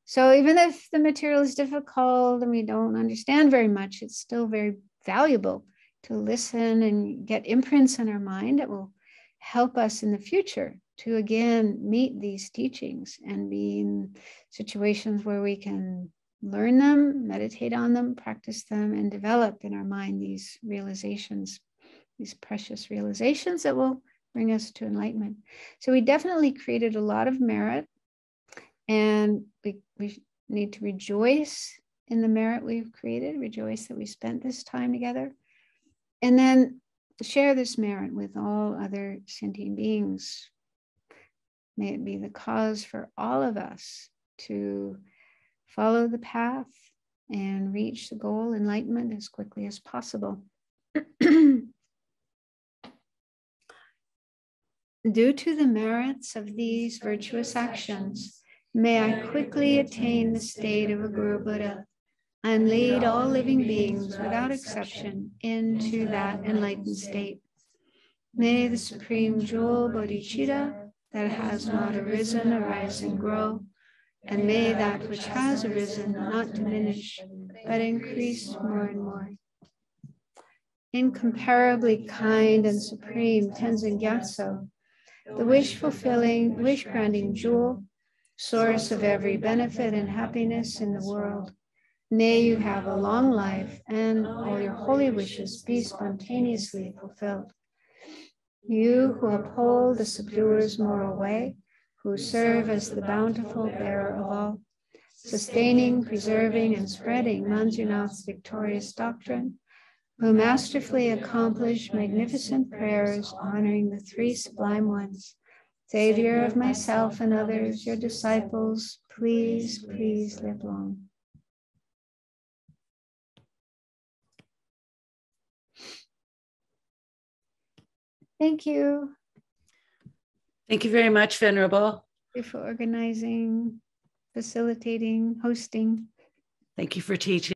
[SPEAKER 1] So even if the material is difficult and we don't understand very much, it's still very valuable to listen and get imprints in our mind that will help us in the future to again meet these teachings and be in situations where we can learn them, meditate on them, practice them, and develop in our mind these realizations, these precious realizations that will bring us to enlightenment. So we definitely created a lot of merit, and we need to rejoice in the merit we've created, rejoice that we spent this time together, and then share this merit with all other sentient beings. May it be the cause for all of us to follow the path and reach the goal, enlightenment, as quickly as possible. Due to the merits of these virtuous actions, may I quickly attain the state of a Guru Buddha and lead all living beings without exception into that enlightened state. May the supreme jewel Bodhicitta that has not arisen arise and grow, and may that which has arisen not diminish, but increase more and more. Incomparably kind and supreme Tenzin Gyatso, the wish-fulfilling, wish-granting jewel, source of every benefit and happiness in the world, May you have a long life and all your holy wishes be spontaneously fulfilled. You who uphold the subduer's moral way, who serve as the bountiful bearer of all, sustaining, preserving, and spreading Manjunath's victorious doctrine, who masterfully accomplish magnificent prayers honoring the three sublime ones, Savior of myself and others, your disciples, please, please live long. Thank you.
[SPEAKER 2] Thank you very much, Venerable.
[SPEAKER 1] Thank you for organizing, facilitating, hosting.
[SPEAKER 2] Thank you for teaching.